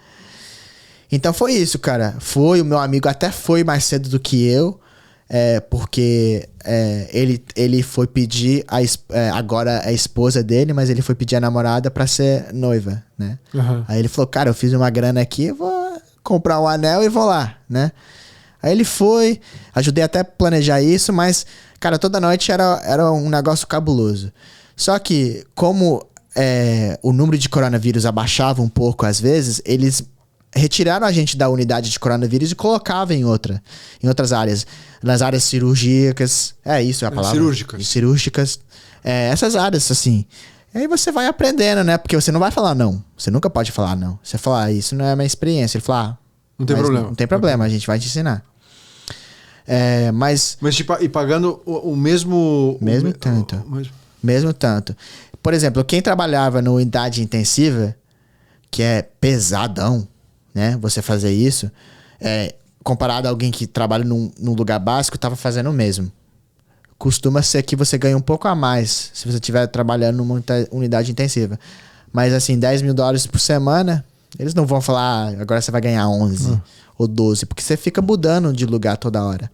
Então foi isso, cara. O meu amigo até foi mais cedo do que eu. Porque ele foi pedir agora a esposa dele, mas ele foi pedir a namorada pra ser noiva, né? Uhum. Aí ele falou, cara, eu fiz uma grana aqui, vou comprar um anel e vou lá, né? Aí ele foi, ajudei até a planejar isso, mas, cara, toda noite era um negócio cabuloso. Só que, como o número de coronavírus abaixava um pouco às vezes, eles retiraram a gente da unidade de coronavírus e colocavam em outras áreas. Nas áreas cirúrgicas. Isso é a palavra? Cirúrgicas. Essas áreas, assim. E aí você vai aprendendo, né? Porque você não vai falar não. Você nunca pode falar não. Você fala, isso não é a minha experiência. Ele fala, não tem problema. Não tem problema, a gente vai te ensinar. Mas tipo, e pagando o mesmo... Mesmo tanto. Por exemplo, quem trabalhava na unidade intensiva, que é pesadão, né? Você fazer isso, comparado a alguém que trabalha num lugar básico, tava fazendo o mesmo. Costuma ser que você ganha um pouco a mais se você estiver trabalhando numa unidade intensiva. Mas assim, $10.000 por semana, eles não vão falar, agora você vai ganhar 11 ou 12, porque você fica mudando de lugar toda hora.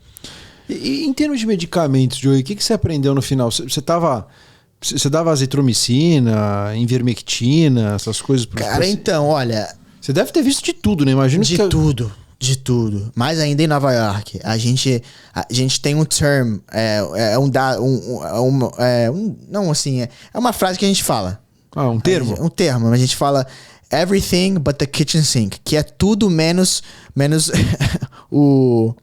E em termos de medicamentos, Joey, o que você aprendeu no final? Você dava azitromicina, invermectina, essas coisas? Cara, então, olha... Você deve ter visto de tudo, né? Imagino de tudo. Mais ainda em Nova York. A gente tem um term, é uma frase que a gente fala. Um termo? Um termo. A gente fala everything but the kitchen sink, que é tudo menos o...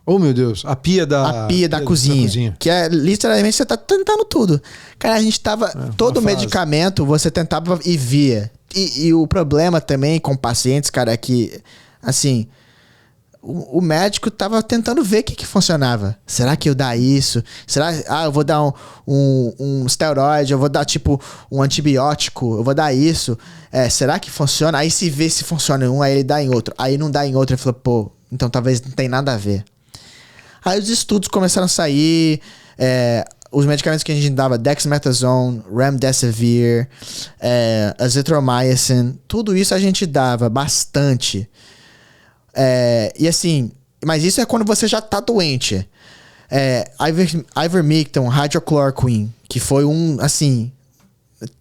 Oh, meu Deus. A pia da cozinha. Que é, literalmente, você tá tentando tudo. Cara, a gente tava... todo medicamento, você tentava e via. E o problema também com pacientes, cara, é que, assim... O médico tava tentando ver o que funcionava. Será que eu dar isso? Será... eu vou dar um esteroide, eu vou dar, tipo, um antibiótico, eu vou dar isso. Será que funciona? Aí se vê se funciona em um, aí ele dá em outro. Aí não dá em outro, ele falou, pô, então talvez não tem nada a ver. Aí os estudos começaram a sair, os medicamentos que a gente dava, dexamethasone, remdesivir, azithromycin, tudo isso a gente dava bastante. E assim, mas isso é quando você já tá doente. Ivermectin, hydrochloroquine, que foi assim...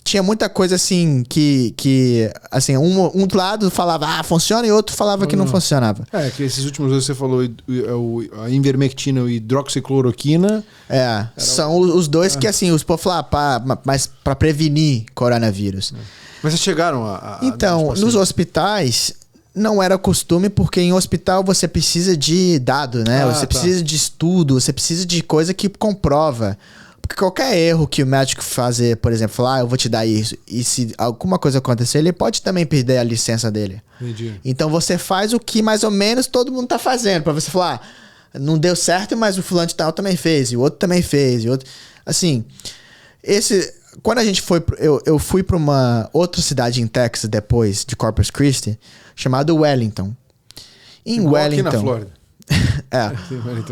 Tinha muita coisa assim que assim, um do lado falava funciona e outro falava que não funcionava. Que esses últimos dias você falou a invermectina e hidroxicloroquina. São os dois que assim, os povos falaram mas para prevenir coronavírus. Mas vocês chegaram Então, nos hospitais não era costume, porque em hospital você precisa de dado, né? Você precisa de estudo, você precisa de coisa que comprova. Porque qualquer erro que o médico fazer, por exemplo, falar, eu vou te dar isso, e se alguma coisa acontecer, ele pode também perder a licença dele. Entendi. Então você faz o que mais ou menos todo mundo tá fazendo, pra você falar, não deu certo, mas o fulano de tal também fez, e o outro também fez, e outro... Assim, quando a gente foi... Eu fui pra uma outra cidade em Texas depois de Corpus Christi, chamada Wellington. Em Wellington... Aqui na Flórida.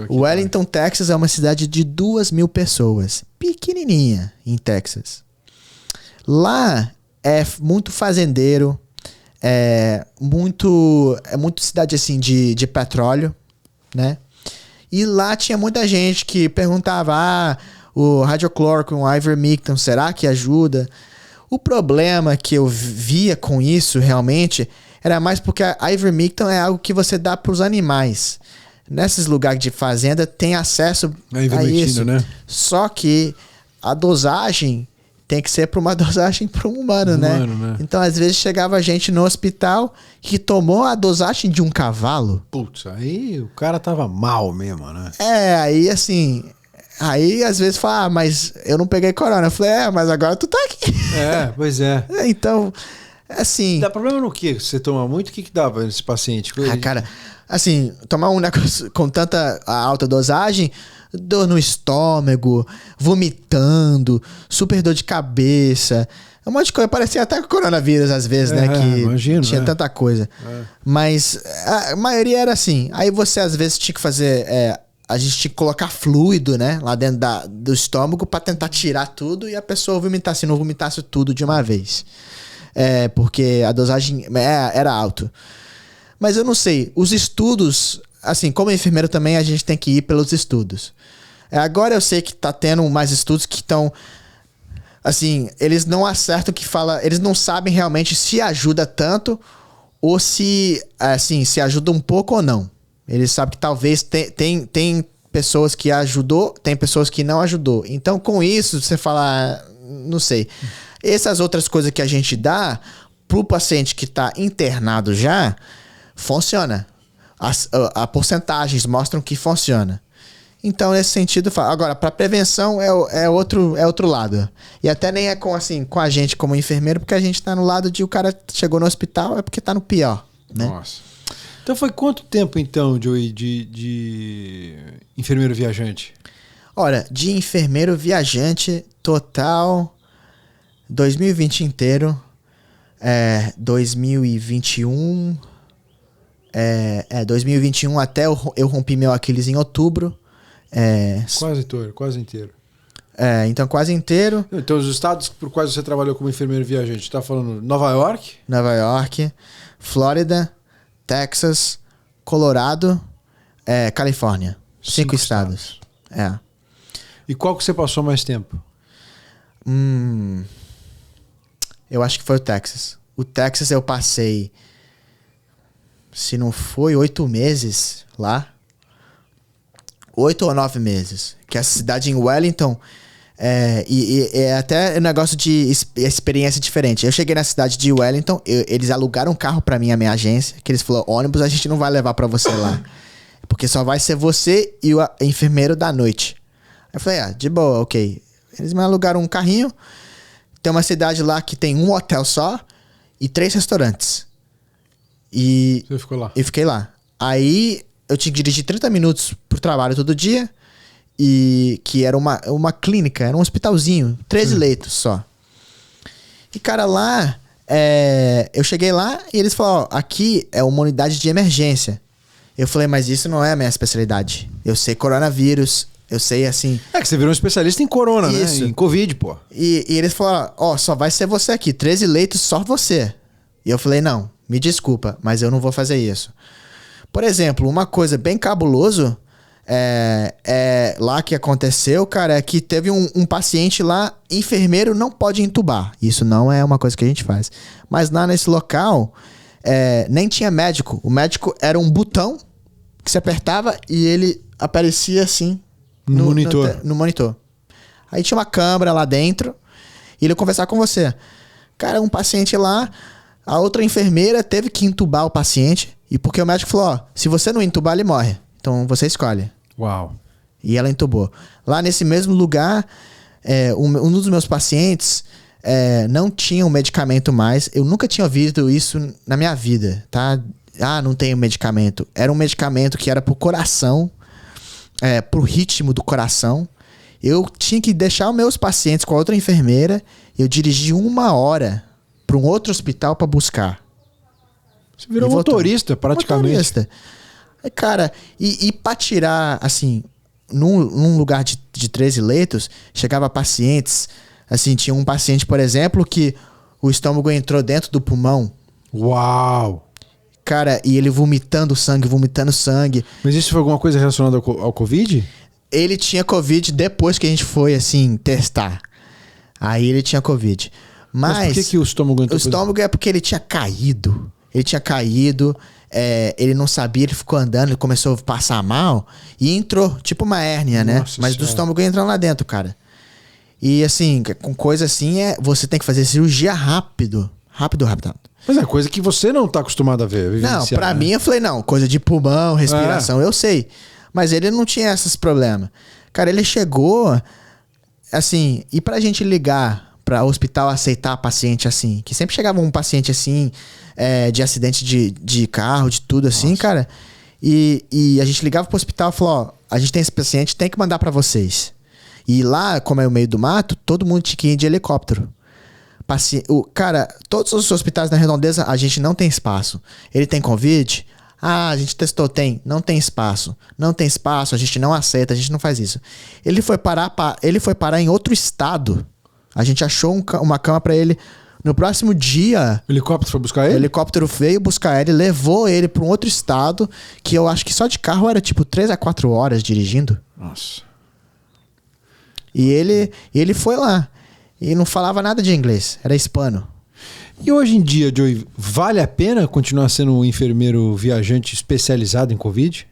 Wellington, Texas é uma cidade de 2.000 pessoas. Pequenininha em Texas. Lá é muito fazendeiro. É muito cidade assim de petróleo, né? E lá tinha muita gente que perguntava: o hydrochloroquine, o ivermectin, será que ajuda? O problema que eu via com isso realmente era mais porque a ivermectin é algo que você dá para os animais. Nesses lugares de fazenda tem acesso a isso. Né? Só que a dosagem tem que ser para uma dosagem para um humano, né? Então, às vezes, chegava gente no hospital que tomou a dosagem de um cavalo. Putz, aí o cara tava mal mesmo, né? Aí assim... Aí, às vezes, fala, mas eu não peguei corona. Eu falei, mas agora tu tá aqui. Pois é. Então, assim... Dá problema no quê? Você toma muito? O que dava nesse paciente? Cara, assim, tomar um negócio com tanta alta dosagem... Dor no estômago, vomitando, super dor de cabeça, um monte de coisa. Parecia até coronavírus às vezes, né? Que imagino, tinha tanta coisa. Mas a maioria era assim. Aí você às vezes tinha que fazer... a gente tinha que colocar fluido, né? Lá dentro do estômago pra tentar tirar tudo e a pessoa vomitar. Se não vomitasse tudo de uma vez. Porque a dosagem era alta. Mas eu não sei. Os estudos... Assim, como enfermeiro também a gente tem que ir pelos estudos. Agora eu sei que tá tendo mais estudos que estão... Assim, eles não acertam o que fala... Eles não sabem realmente se ajuda tanto ou se, assim, se ajuda um pouco ou não. Eles sabem que talvez tem pessoas que ajudou, tem pessoas que não ajudou. Então, com isso, você fala... Não sei. Essas outras coisas que a gente dá pro paciente que tá internado já, funciona. As porcentagens mostram que funciona. Então, nesse sentido, agora, para prevenção é outro lado. E até nem é com a gente como enfermeiro, porque a gente tá no lado de o cara chegou no hospital, é porque tá no pior, né? Nossa. Então foi quanto tempo, então, Joey, de enfermeiro viajante? Olha, de enfermeiro viajante, total, 2020 inteiro, 2021... 2021 até eu rompi meu Aquiles em outubro. Quase inteiro. Então quase inteiro. Então os estados por quais você trabalhou como enfermeiro viajante? Tá falando Nova York? Nova York, Flórida, Texas, Colorado, Califórnia. 5 estados. E qual que você passou mais tempo? Eu acho que foi o Texas. O Texas eu passei... Se não foi 8 meses lá, 8 ou 9 meses. Que a cidade em Wellington é até um negócio de experiência diferente. Eu cheguei na cidade de Wellington, eles alugaram um carro pra mim, a minha agência, que eles falaram, ônibus a gente não vai levar pra você lá. Porque só vai ser você e o enfermeiro da noite. Eu falei, de boa, ok. Eles me alugaram um carrinho. Tem uma cidade lá que tem um hotel só e 3 restaurantes. E você ficou lá? Eu fiquei lá. Aí eu tinha que dirigir 30 minutos pro trabalho todo dia. E que era uma clínica, era um hospitalzinho, 13 leitos só. E cara, lá eu cheguei lá e eles falaram, aqui é uma unidade de emergência. Eu falei, mas isso não é a minha especialidade. Eu sei coronavírus, eu sei assim... que você virou um especialista em corona, isso, né? Em Covid, pô. E eles falaram, só vai ser você aqui, 13 leitos, só você. E eu falei, não, me desculpa, mas eu não vou fazer isso. Por exemplo, uma coisa bem cabuloso lá que aconteceu, cara, é que teve um paciente lá, enfermeiro não pode entubar. Isso não é uma coisa que a gente faz. Mas lá nesse local, nem tinha médico. O médico era um botão que você apertava e ele aparecia assim no monitor. No monitor. Aí tinha uma câmera lá dentro e ele ia conversar com você. Cara, um paciente lá... A outra enfermeira teve que entubar o paciente. E porque o médico falou, se você não entubar, ele morre. Então você escolhe. Uau. E ela entubou. Lá nesse mesmo lugar, um dos meus pacientes não tinha um medicamento mais. Eu nunca tinha ouvido isso na minha vida, tá? Não tenho medicamento. Era um medicamento que era pro coração, pro ritmo do coração. Eu tinha que deixar os meus pacientes com a outra enfermeira. Eu dirigi 1 hora para um outro hospital para buscar. Você virou motorista, praticamente. Motorista. Cara, e para tirar, assim, num lugar de 13 leitos, chegava pacientes, assim, tinha um paciente, por exemplo, que o estômago entrou dentro do pulmão. Uau! Cara, e ele vomitando sangue. Mas isso foi alguma coisa relacionada ao Covid? Ele tinha Covid depois que a gente foi, assim, testar. Aí ele tinha Covid. Mas por que o estômago entrou? O estômago é porque ele tinha caído. Ele não sabia, ele ficou andando, ele começou a passar mal e entrou, tipo uma hérnia, né? Mas do estômago entrando lá dentro, cara. E assim, com coisa assim, você tem que fazer cirurgia rápido. Rápido. Mas é coisa que você não tá acostumado a ver. Não, pra mim eu falei, não, coisa de pulmão, respiração, eu sei. Mas ele não tinha esses problemas. Cara, ele chegou, assim, e pra gente ligar pra hospital aceitar paciente assim, que sempre chegava um paciente assim, de acidente de carro, de tudo assim, cara. E a gente ligava pro hospital e falou, ó, a gente tem esse paciente, tem que mandar pra vocês. E lá, como é o meio do mato, todo mundo tinha que ir de helicóptero. Cara, todos os hospitais na Redondeza, a gente não tem espaço. Ele tem Covid? Ah, a gente testou, tem. Não tem espaço. Não tem espaço, a gente não aceita, a gente não faz isso. Ele foi parar em outro estado. A gente achou uma cama pra ele. No próximo dia... O helicóptero foi buscar ele? O helicóptero veio buscar ele, levou ele pra um outro estado, que eu acho que só de carro era tipo 3 a 4 horas dirigindo. Nossa. E ele foi lá. E não falava nada de inglês, era hispano. E hoje em dia, Joey, vale a pena continuar sendo um enfermeiro viajante especializado em Covid?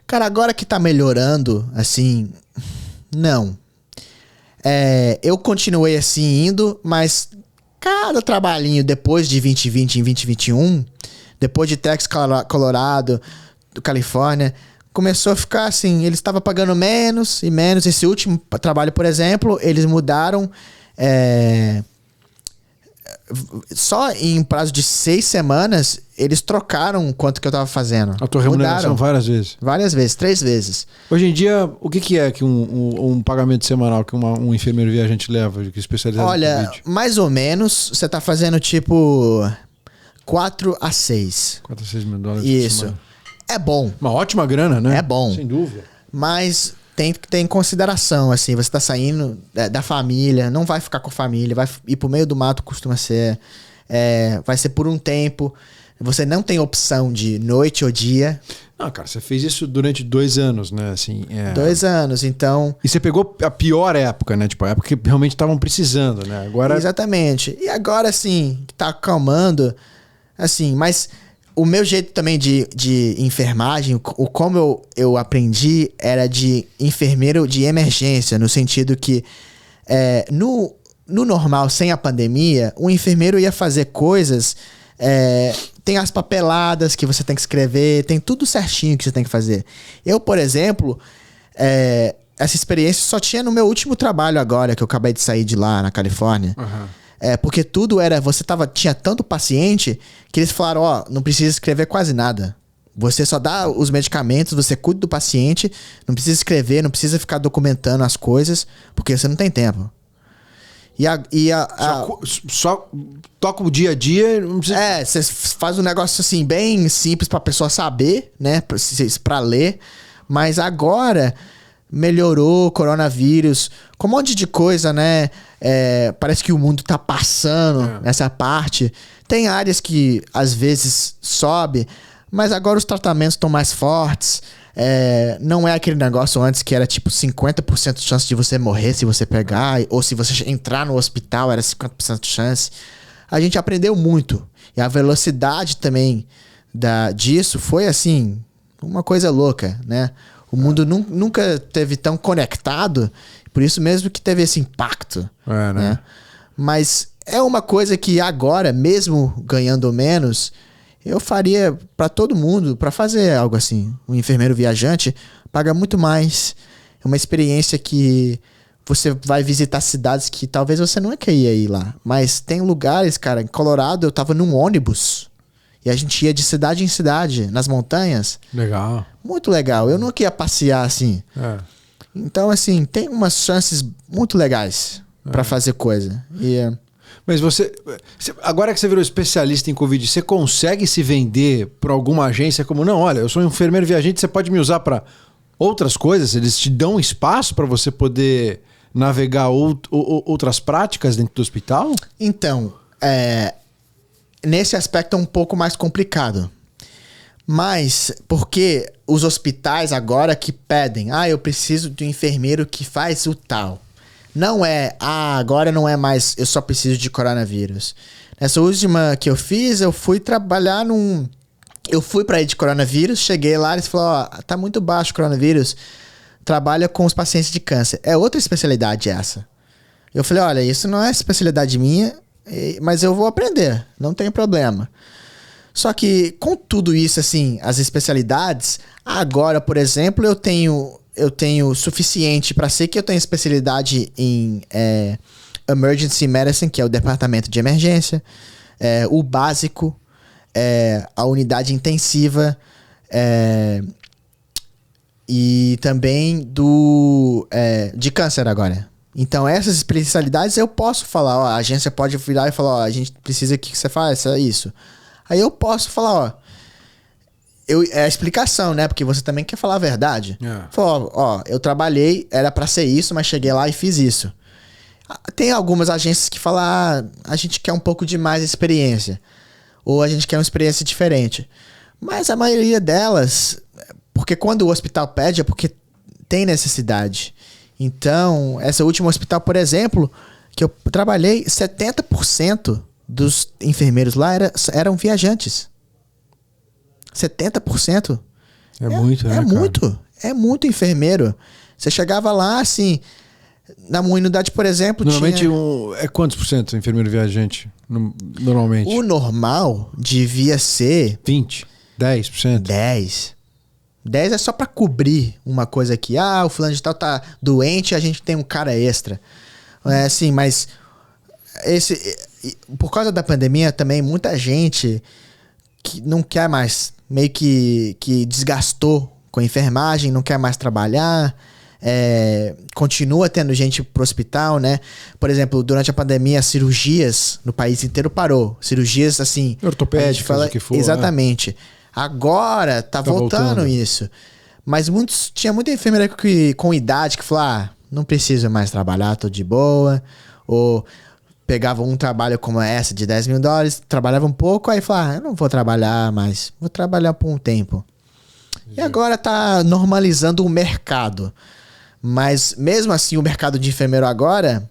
Cara, agora que tá melhorando, assim, não. Eu continuei assim indo, mas cada trabalhinho depois de 2020 em 2021, depois de Texas, Colorado, do Califórnia, começou a ficar assim, eles estavam pagando menos e menos. Esse último trabalho, por exemplo, eles mudaram... só em prazo de 6 semanas eles trocaram quanto que eu tava fazendo. A tua remuneração várias vezes? Várias vezes, 3 vezes. Hoje em dia, o que é que um pagamento semanal que um enfermeiro viajante leva, que é especializado Olha, em Covid? mais ou menos, você tá fazendo tipo 4 a 6. 4 a 6 mil dólares Isso. por semana. É bom. Uma ótima grana, né? É bom. Sem dúvida. Mas tem que ter em consideração, assim, você tá saindo da família, não vai ficar com a família, vai ir pro meio do mato, costuma ser, vai ser por um tempo, você não tem opção de noite ou dia. Não, cara, você fez isso durante 2 anos, né? Assim, 2 anos, então... E você pegou a pior época, né? Tipo, a época que realmente estavam precisando, né? Agora... Exatamente. E agora, assim, tá acalmando, assim, mas... O meu jeito também de enfermagem, como eu aprendi, era de enfermeiro de emergência, no sentido que no normal, sem a pandemia, o enfermeiro ia fazer coisas... tem as papeladas que você tem que escrever, tem tudo certinho que você tem que fazer. Eu, por exemplo, essa experiência só tinha no meu último trabalho agora, que eu acabei de sair de lá, na Califórnia. Uhum. Porque tudo era... tinha tanto paciente que eles falaram, ó, não precisa escrever quase nada. Você só dá os medicamentos, você cuida do paciente, não precisa escrever, não precisa ficar documentando as coisas, porque você não tem tempo. Só toca o dia a dia... Não precisa... Você faz um negócio assim, bem simples pra pessoa saber, né? Pra ler. Mas agora... melhorou, coronavírus, com um monte de coisa, né? Parece que o mundo tá passando nessa parte. Tem áreas que às vezes sobe, mas agora os tratamentos estão mais fortes. Não é aquele negócio antes que era tipo 50% de chance de você morrer se você pegar, ou se você entrar no hospital era 50% de chance. A gente aprendeu muito. E a velocidade também disso foi assim, uma coisa louca, né? O mundo nunca teve tão conectado, por isso mesmo que teve esse impacto. Né? Mas é uma coisa que agora, mesmo ganhando menos, eu faria para todo mundo, para fazer algo assim. Um enfermeiro viajante paga muito mais. É uma experiência que você vai visitar cidades que talvez você não queria ir lá. Mas tem lugares, cara, em Colorado eu tava num ônibus. E a gente ia de cidade em cidade, nas montanhas. Legal. Muito legal. Eu nunca ia passear assim. Então, assim, tem umas chances muito legais pra fazer coisa. Mas agora que você virou especialista em Covid, você consegue se vender por alguma agência como, não, olha, eu sou um enfermeiro viajante, você pode me usar para outras coisas? Eles te dão espaço para você poder navegar outras práticas dentro do hospital? Então, nesse aspecto é um pouco mais complicado. Mas, porque os hospitais agora que pedem, eu preciso de um enfermeiro que faz o tal. Não agora não é mais, eu só preciso de coronavírus. Nessa última que eu fiz, eu fui trabalhar eu fui pra ir de coronavírus, cheguei lá, eles falaram, tá muito baixo o coronavírus, trabalha com os pacientes de câncer. É outra especialidade essa. Eu falei, olha, isso não é especialidade minha, mas eu vou aprender, não tem problema. Só que com tudo isso, assim, as especialidades, agora, por exemplo, eu tenho suficiente para ser que eu tenho especialidade em Emergency Medicine, que é o departamento de emergência, o básico, a unidade intensiva, e também de câncer agora. Então, essas especialidades eu posso falar, ó, a agência pode virar e falar, ó, a gente precisa que você faça isso. Aí eu posso falar, ó, é a explicação, né? Porque você também quer falar a verdade. Falar, ó, eu trabalhei, era pra ser isso, mas cheguei lá e fiz isso. Tem algumas agências que falam, a gente quer um pouco de mais experiência. Ou a gente quer uma experiência diferente. Mas a maioria delas, porque quando o hospital pede é porque tem necessidade. Então, esse último hospital, por exemplo, que eu trabalhei, 70% dos enfermeiros lá eram viajantes. 70%. É muito, né, É muito. É muito enfermeiro. Você chegava lá, assim... Na minha unidade, por exemplo, normalmente tinha... é quantos por cento enfermeiro viajante? Normalmente. O normal devia ser... 20? 10%? 10. 10 é só pra cobrir uma coisa aqui. O fulano de tal tá doente, a gente tem um cara extra. É assim, mas... Por causa da pandemia também, muita gente que não quer mais, meio que desgastou com a enfermagem, não quer mais trabalhar, continua tendo gente pro hospital, né? Por exemplo, durante a pandemia, as cirurgias no país inteiro parou. Cirurgias, assim... ortopédicas, o que for. Exatamente. Agora tá voltando isso. Mas tinha muita enfermeira com idade que falou, não preciso mais trabalhar, tô de boa. Ou... pegava um trabalho como essa de $10 mil, trabalhava um pouco, aí falava, eu não vou trabalhar mais, vou trabalhar por um tempo. E agora tá normalizando o mercado. Mas mesmo assim, o mercado de enfermeiro agora,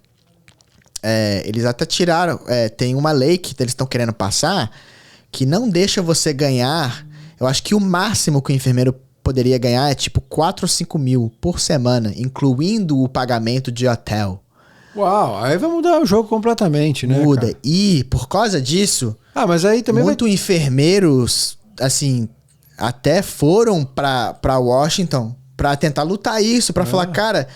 eles até tiraram, tem uma lei que eles estão querendo passar, que não deixa você ganhar, eu acho que o máximo que o enfermeiro poderia ganhar é tipo 4 ou 5 mil por semana, incluindo o pagamento de hotel. Uau, aí vai mudar o jogo completamente, né? Muda. Cara? E por causa disso, mas aí também enfermeiros, assim, até foram pra Washington pra tentar lutar isso, pra falar, cara,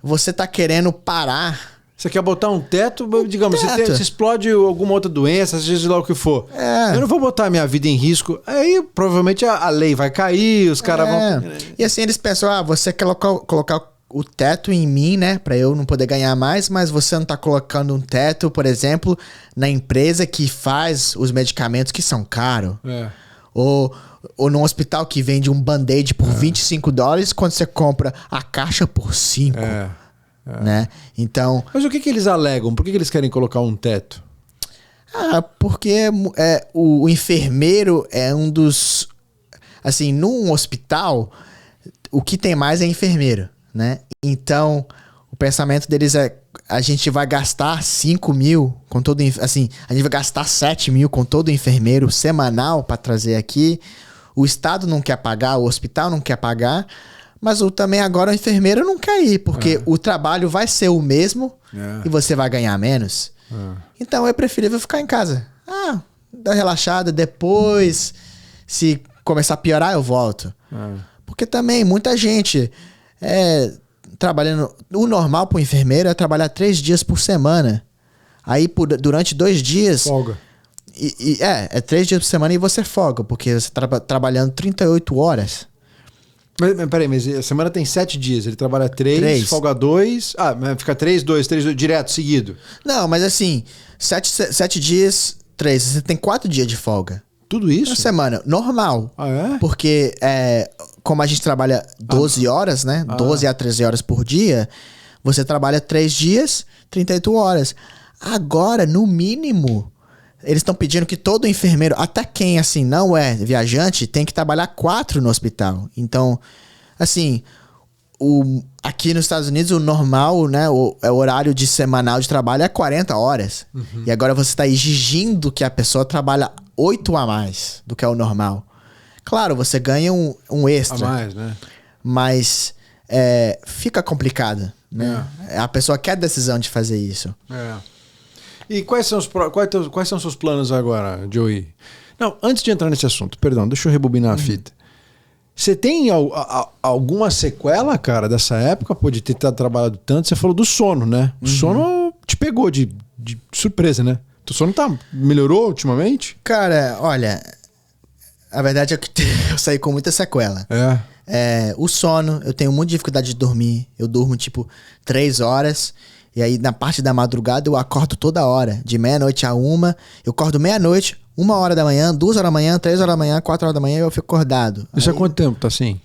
você tá querendo parar. Você quer botar um teto, digamos, você explode alguma outra doença, seja lá o que for. Eu não vou botar a minha vida em risco. Aí provavelmente a lei vai cair, os caras vão... E assim eles pensam, você quer colocar o teto em mim, né? Pra eu não poder ganhar mais, mas você não tá colocando um teto, por exemplo, na empresa que faz os medicamentos que são caros. Ou num hospital que vende um band-aid por $25 quando você compra a caixa por 5. Né? Então... Mas o que eles alegam? Por que eles querem colocar um teto? Porque o enfermeiro é um dos... Assim, num hospital, o que tem mais é enfermeiro, né? Então, o pensamento deles é: a gente vai gastar 5 mil com todo... Assim, a gente vai gastar 7 mil com todo enfermeiro semanal para trazer aqui. O Estado não quer pagar, o hospital não quer pagar, mas também agora o enfermeiro não quer ir, porque o trabalho vai ser o mesmo e você vai ganhar menos. Então é preferível ficar em casa. Dá relaxada, depois, se começar a piorar, eu volto. Porque também muita gente trabalhando... O normal pro enfermeiro é trabalhar 3 dias por semana. Aí durante 2 dias... Folga. É 3 dias por semana e você folga, porque você tá trabalhando 38 horas. Mas peraí, mas a semana tem 7 dias. Ele trabalha 3, folga 2. Mas fica 3, 2, direto, seguido. Não, mas assim, 7 dias, 3. Você tem 4 dias de folga. Tudo isso? Na semana, normal. Porque como a gente trabalha 12 horas, né? 12 a 13 horas por dia, você trabalha 3 dias, 38 horas. Agora, no mínimo... Eles estão pedindo que todo enfermeiro, até quem assim não é viajante, tem que trabalhar 4 no hospital. Então, assim, aqui nos Estados Unidos o normal, né, o horário de semanal de trabalho é 40 horas. E agora você está exigindo que a pessoa trabalhe 8 a mais do que é o normal. Claro, você ganha um extra. A mais, né? Mas fica complicado. né? A pessoa quer a decisão de fazer isso. E quais são os seus planos agora, Joey? Não, antes de entrar nesse assunto, perdão, deixa eu rebobinar a fita. Você tem alguma sequela, cara, dessa época? Pode ter trabalhado tanto. Você falou do sono, né? O sono te pegou de surpresa, né? O sono melhorou ultimamente? Cara, olha, a verdade é que eu saí com muita sequela. O sono, eu tenho muita dificuldade de dormir. Eu durmo tipo 3 horas. E aí na parte da madrugada eu acordo toda hora. De meia-noite a 1. Eu acordo meia-noite, 1h da manhã, 2h da manhã, 3h da manhã, 4h da manhã eu fico acordado. Isso há quanto tempo tá assim?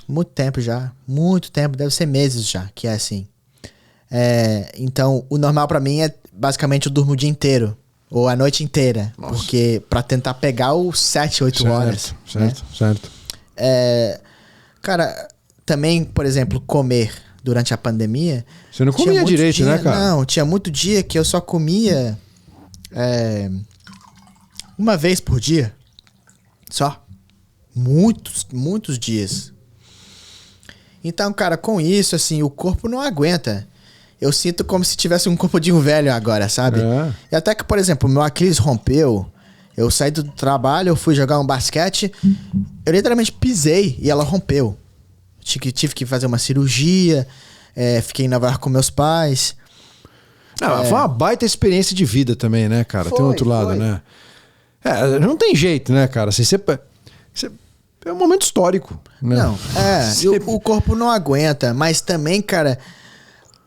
Muito tempo já. Muito tempo. Deve ser meses já que é assim. Então o normal pra mim é basicamente eu durmo o dia inteiro. Ou a noite inteira. Nossa. Porque pra tentar pegar os 7, 8 horas. Certo. Cara, também, por exemplo, comer durante a pandemia... Você não comia direito, né, cara? Não, tinha muito dia que eu só comia uma vez por dia. Só. Muitos dias. Então, cara, com isso, assim, o corpo não aguenta. Eu sinto como se tivesse um corpo de um velho agora, sabe? E até que, por exemplo, meu Aquiles rompeu... Eu saí do trabalho, eu fui jogar um basquete, eu literalmente pisei e ela rompeu. Tive que fazer uma cirurgia, fiquei em Nova York com meus pais. Foi uma baita experiência de vida também, né, cara? Tem outro lado, né? Não tem jeito, né, cara? Assim, é um momento histórico, né? Não, o corpo não aguenta, mas também, cara,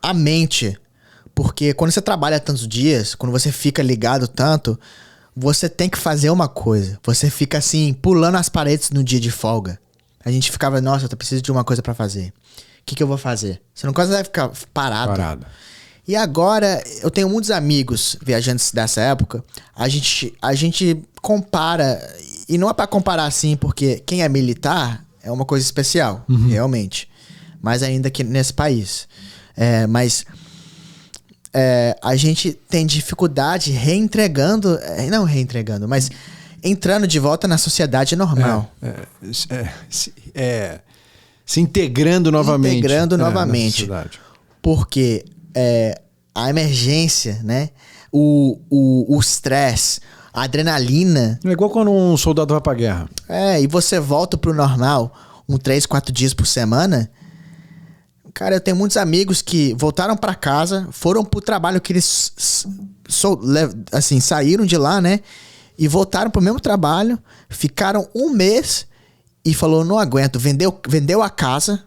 a mente. Porque quando você trabalha tantos dias, quando você fica ligado tanto... Você tem que fazer uma coisa. Você fica assim, pulando as paredes no dia de folga. A gente ficava, nossa, eu preciso de uma coisa pra fazer. O que eu vou fazer? Você não consegue ficar parado. E agora, eu tenho muitos amigos viajantes dessa época. A gente compara. E não é pra comparar assim, porque quem é militar é uma coisa especial, realmente. Mas ainda que nesse país. A gente tem dificuldade mas entrando de volta na sociedade normal. Se integrando novamente. Na sociedade. Porque a emergência, né? O estresse, a adrenalina... É igual quando um soldado vai pra guerra. E você volta pro normal 3, 4 dias por semana... Cara, eu tenho muitos amigos que voltaram pra casa, foram pro trabalho que eles assim, saíram de lá, né? E voltaram pro mesmo trabalho, ficaram 1 mês e falou, não aguento, vendeu a casa,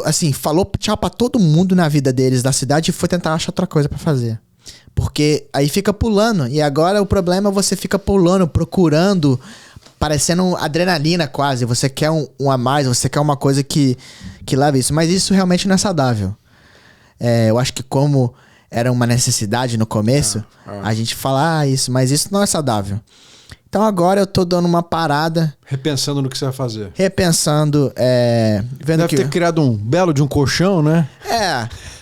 assim, falou tchau pra todo mundo na vida deles, da cidade, e foi tentar achar outra coisa pra fazer. Porque aí fica pulando, e agora o problema é você fica pulando, procurando, parecendo adrenalina quase, você quer um a mais, você quer uma coisa que leva isso, mas isso realmente não é saudável. Eu acho que como era uma necessidade no começo, a gente fala, isso, mas isso não é saudável. Então agora eu tô dando uma parada. Repensando no que você vai fazer. Vendo Deve ter criado um belo de um colchão, né?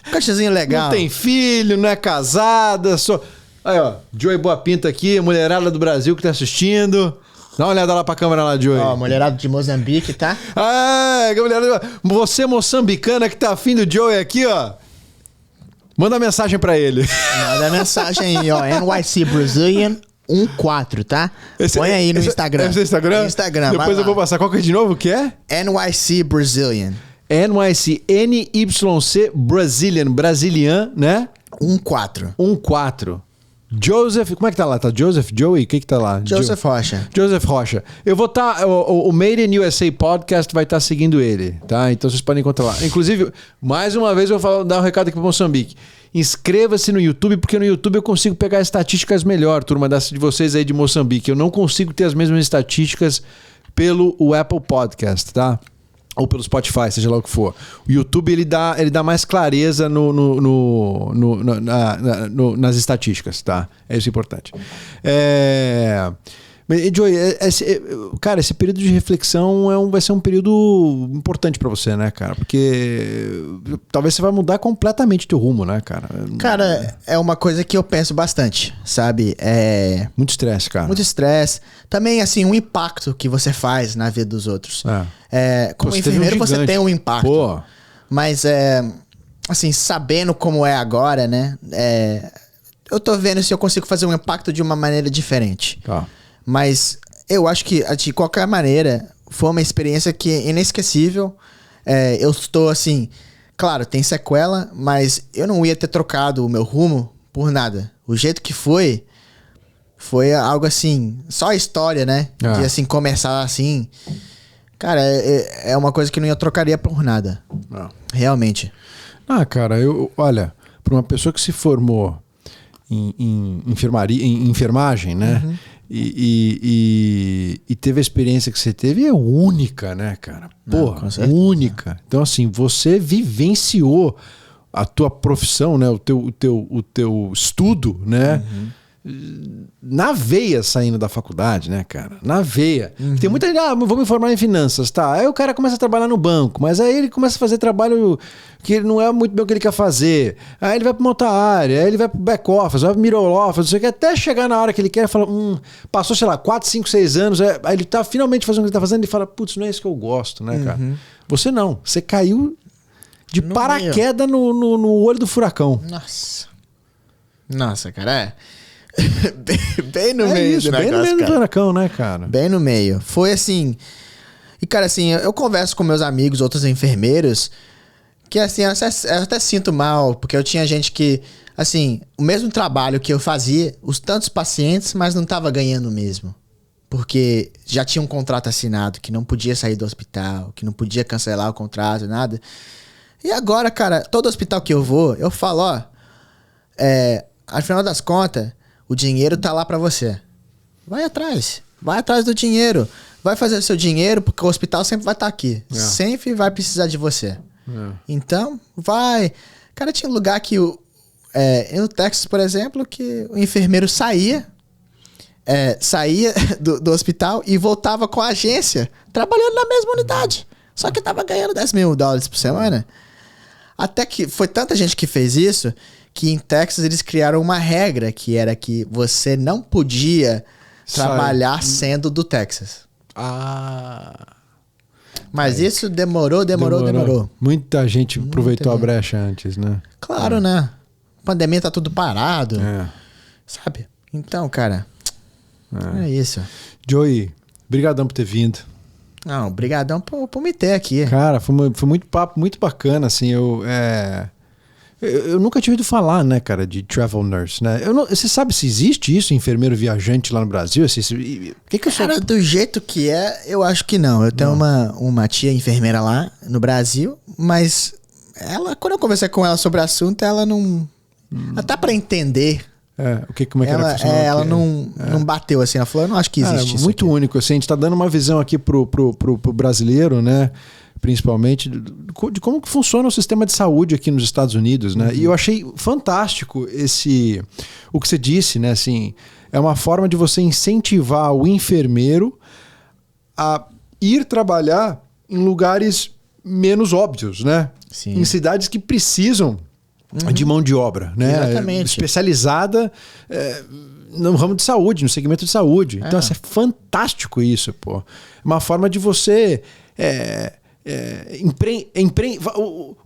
Um colchãozinho legal. Não tem filho, não é casada, só... Aí, ó, Joey Boa Pinta aqui, mulherada do Brasil que tá assistindo... Dá uma olhada lá pra câmera lá, Joey. Mulherada de Moçambique, tá? Você moçambicana que tá afim do Joey aqui, ó. Manda mensagem pra ele. Manda mensagem aí, ó. NYC Brazilian 14, tá? Põe aí no Instagram. Esse é o Instagram? No Instagram, depois eu vou passar. Qual que é de novo? O que é? NYC Brazilian. NYC, NYC Brazilian. Brasilian, né? 14. Joseph, como é que tá lá? Tá Joseph? Joey? O que tá lá? Joseph Rocha. Joseph Rocha. Eu vou estar... o Made in USA Podcast vai estar seguindo ele, tá? Então vocês podem encontrar lá. Inclusive, mais uma vez eu vou dar um recado aqui para Moçambique. Inscreva-se no YouTube, porque no YouTube eu consigo pegar estatísticas melhor, turma, de vocês aí de Moçambique. Eu não consigo ter as mesmas estatísticas pelo Apple Podcast, tá? Ou pelo Spotify, seja lá o que for. O YouTube ele dá mais clareza nas estatísticas, tá? É isso importante. Joey, cara, esse período de reflexão vai ser um período importante pra você, né, cara? Porque talvez você vai mudar completamente teu rumo, né, cara? Cara, é uma coisa que eu penso bastante, sabe? Muito estresse, cara. Muito estresse. Também, assim, um impacto que você faz na vida dos outros. Como enfermeiro, você tem um impacto. Mas assim, sabendo como é agora, né? Eu tô vendo se eu consigo fazer um impacto de uma maneira diferente. Tá. Mas eu acho que, de qualquer maneira, foi uma experiência que é inesquecível. Eu estou, assim... Claro, tem sequela, mas eu não ia ter trocado o meu rumo por nada. O jeito que foi algo assim... Só a história, né? De, assim, começar assim... Cara, é uma coisa que não ia trocaria por nada. Realmente. Cara, olha, para uma pessoa que se formou em enfermagem, né? Uhum. E teve a experiência que você teve, é única, né, cara? Porra, única. Então, assim, você vivenciou a tua profissão, né? O teu estudo, né? Uhum. Na veia saindo da faculdade, né, cara? Na veia. Uhum. Tem muita gente, vou me formar em finanças, tá? Aí o cara começa a trabalhar no banco, mas aí ele começa a fazer trabalho que não é muito bem o que ele quer fazer. Aí ele vai para uma outra área, aí ele vai pro back office, vai pro middle office, não sei o que, até chegar na hora que ele quer, fala, passou, sei lá, 4, 5, 6 anos, aí ele tá finalmente fazendo o que ele tá fazendo e fala, putz, não é isso que eu gosto, né, cara? Você não, você caiu de paraquedas no olho do furacão. Nossa, cara, bem no meio isso, do bem negócio, no meio cara. do furacão, né, cara? Bem no meio. Foi assim... E, cara, assim, eu converso com meus amigos, outros enfermeiros, que, assim, eu até sinto mal, porque eu tinha gente que, assim, o mesmo trabalho que eu fazia, os tantos pacientes, mas não tava ganhando mesmo. Porque já tinha um contrato assinado, que não podia sair do hospital, que não podia cancelar o contrato, nada. E agora, cara, todo hospital que eu vou, eu falo, afinal das contas... O dinheiro tá lá pra você. Vai atrás do dinheiro. Vai fazer o seu dinheiro, porque o hospital sempre vai estar aqui. Sempre vai precisar de você. Então, vai. Cara, tinha um lugar que... no Texas, por exemplo, que o enfermeiro saía do hospital e voltava com a agência, trabalhando na mesma unidade. Só que tava ganhando $10 mil por semana. Até que foi tanta gente que fez isso... que em Texas eles criaram uma regra que era que você não podia trabalhar sendo do Texas. Mas isso demorou. Muita gente aproveitou a brecha antes, né? Claro, né? A pandemia tá tudo parado. Sabe? Então, cara, é isso. Joey, brigadão por ter vindo. Não, brigadão por me ter aqui. Cara, foi muito papo, muito bacana, assim, eu nunca tinha ouvido falar, né, cara, de travel nurse, né? Você sabe se existe isso, enfermeiro viajante lá no Brasil? Cara, do jeito que eu acho que não. Eu tenho uma tia enfermeira lá no Brasil, mas quando eu conversei com ela sobre o assunto, ela não... Até pra entender... como é que ela não bateu assim, ela falou, eu não acho que existe isso. Muito único, assim, a gente tá dando uma visão aqui pro brasileiro, né? Principalmente de como que funciona o sistema de saúde aqui nos Estados Unidos, né? E eu achei fantástico o que você disse, né? Assim, é uma forma de você incentivar o enfermeiro a ir trabalhar em lugares menos óbvios, né? Sim. Em cidades que precisam de mão de obra, né? Exatamente. Especializada no ramo de saúde, no segmento de saúde. Então, é fantástico isso, pô. É uma forma de você...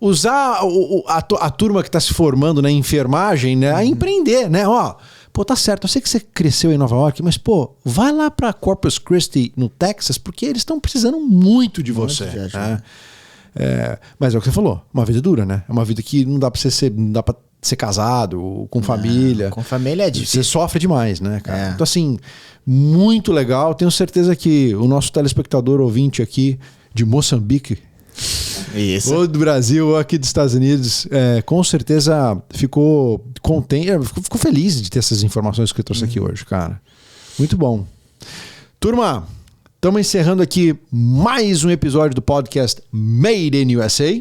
usar a turma que está se formando na enfermagem, né, a empreender, né? Pô, tá certo, eu sei que você cresceu em Nova York, mas, pô, vai lá para Corpus Christi, no Texas, porque eles estão precisando muito de você. Né? Mas é o que você falou, uma vida dura, né? É uma vida que não dá para ser casado, com família. Com família é difícil. Você sofre demais, né, cara? Então, assim, muito legal. Tenho certeza que o nosso telespectador ouvinte aqui de Moçambique, ou do Brasil, ou aqui dos Estados Unidos, com certeza ficou contente, ficou feliz de ter essas informações que eu trouxe aqui hoje, cara. Muito bom. Turma, estamos encerrando aqui mais um episódio do podcast Made in USA.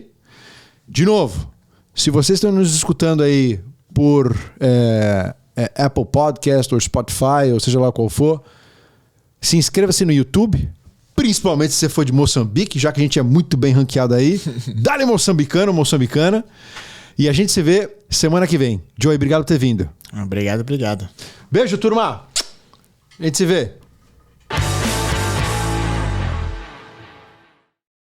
De novo, se vocês estão nos escutando aí por Apple Podcast ou Spotify, ou seja lá qual for, se inscreva-se no YouTube, principalmente se você for de Moçambique, já que a gente é muito bem ranqueado aí. Dá-lhe moçambicano, moçambicana. E a gente se vê semana que vem. Joey, obrigado por ter vindo. Obrigado. Beijo, turma. A gente se vê.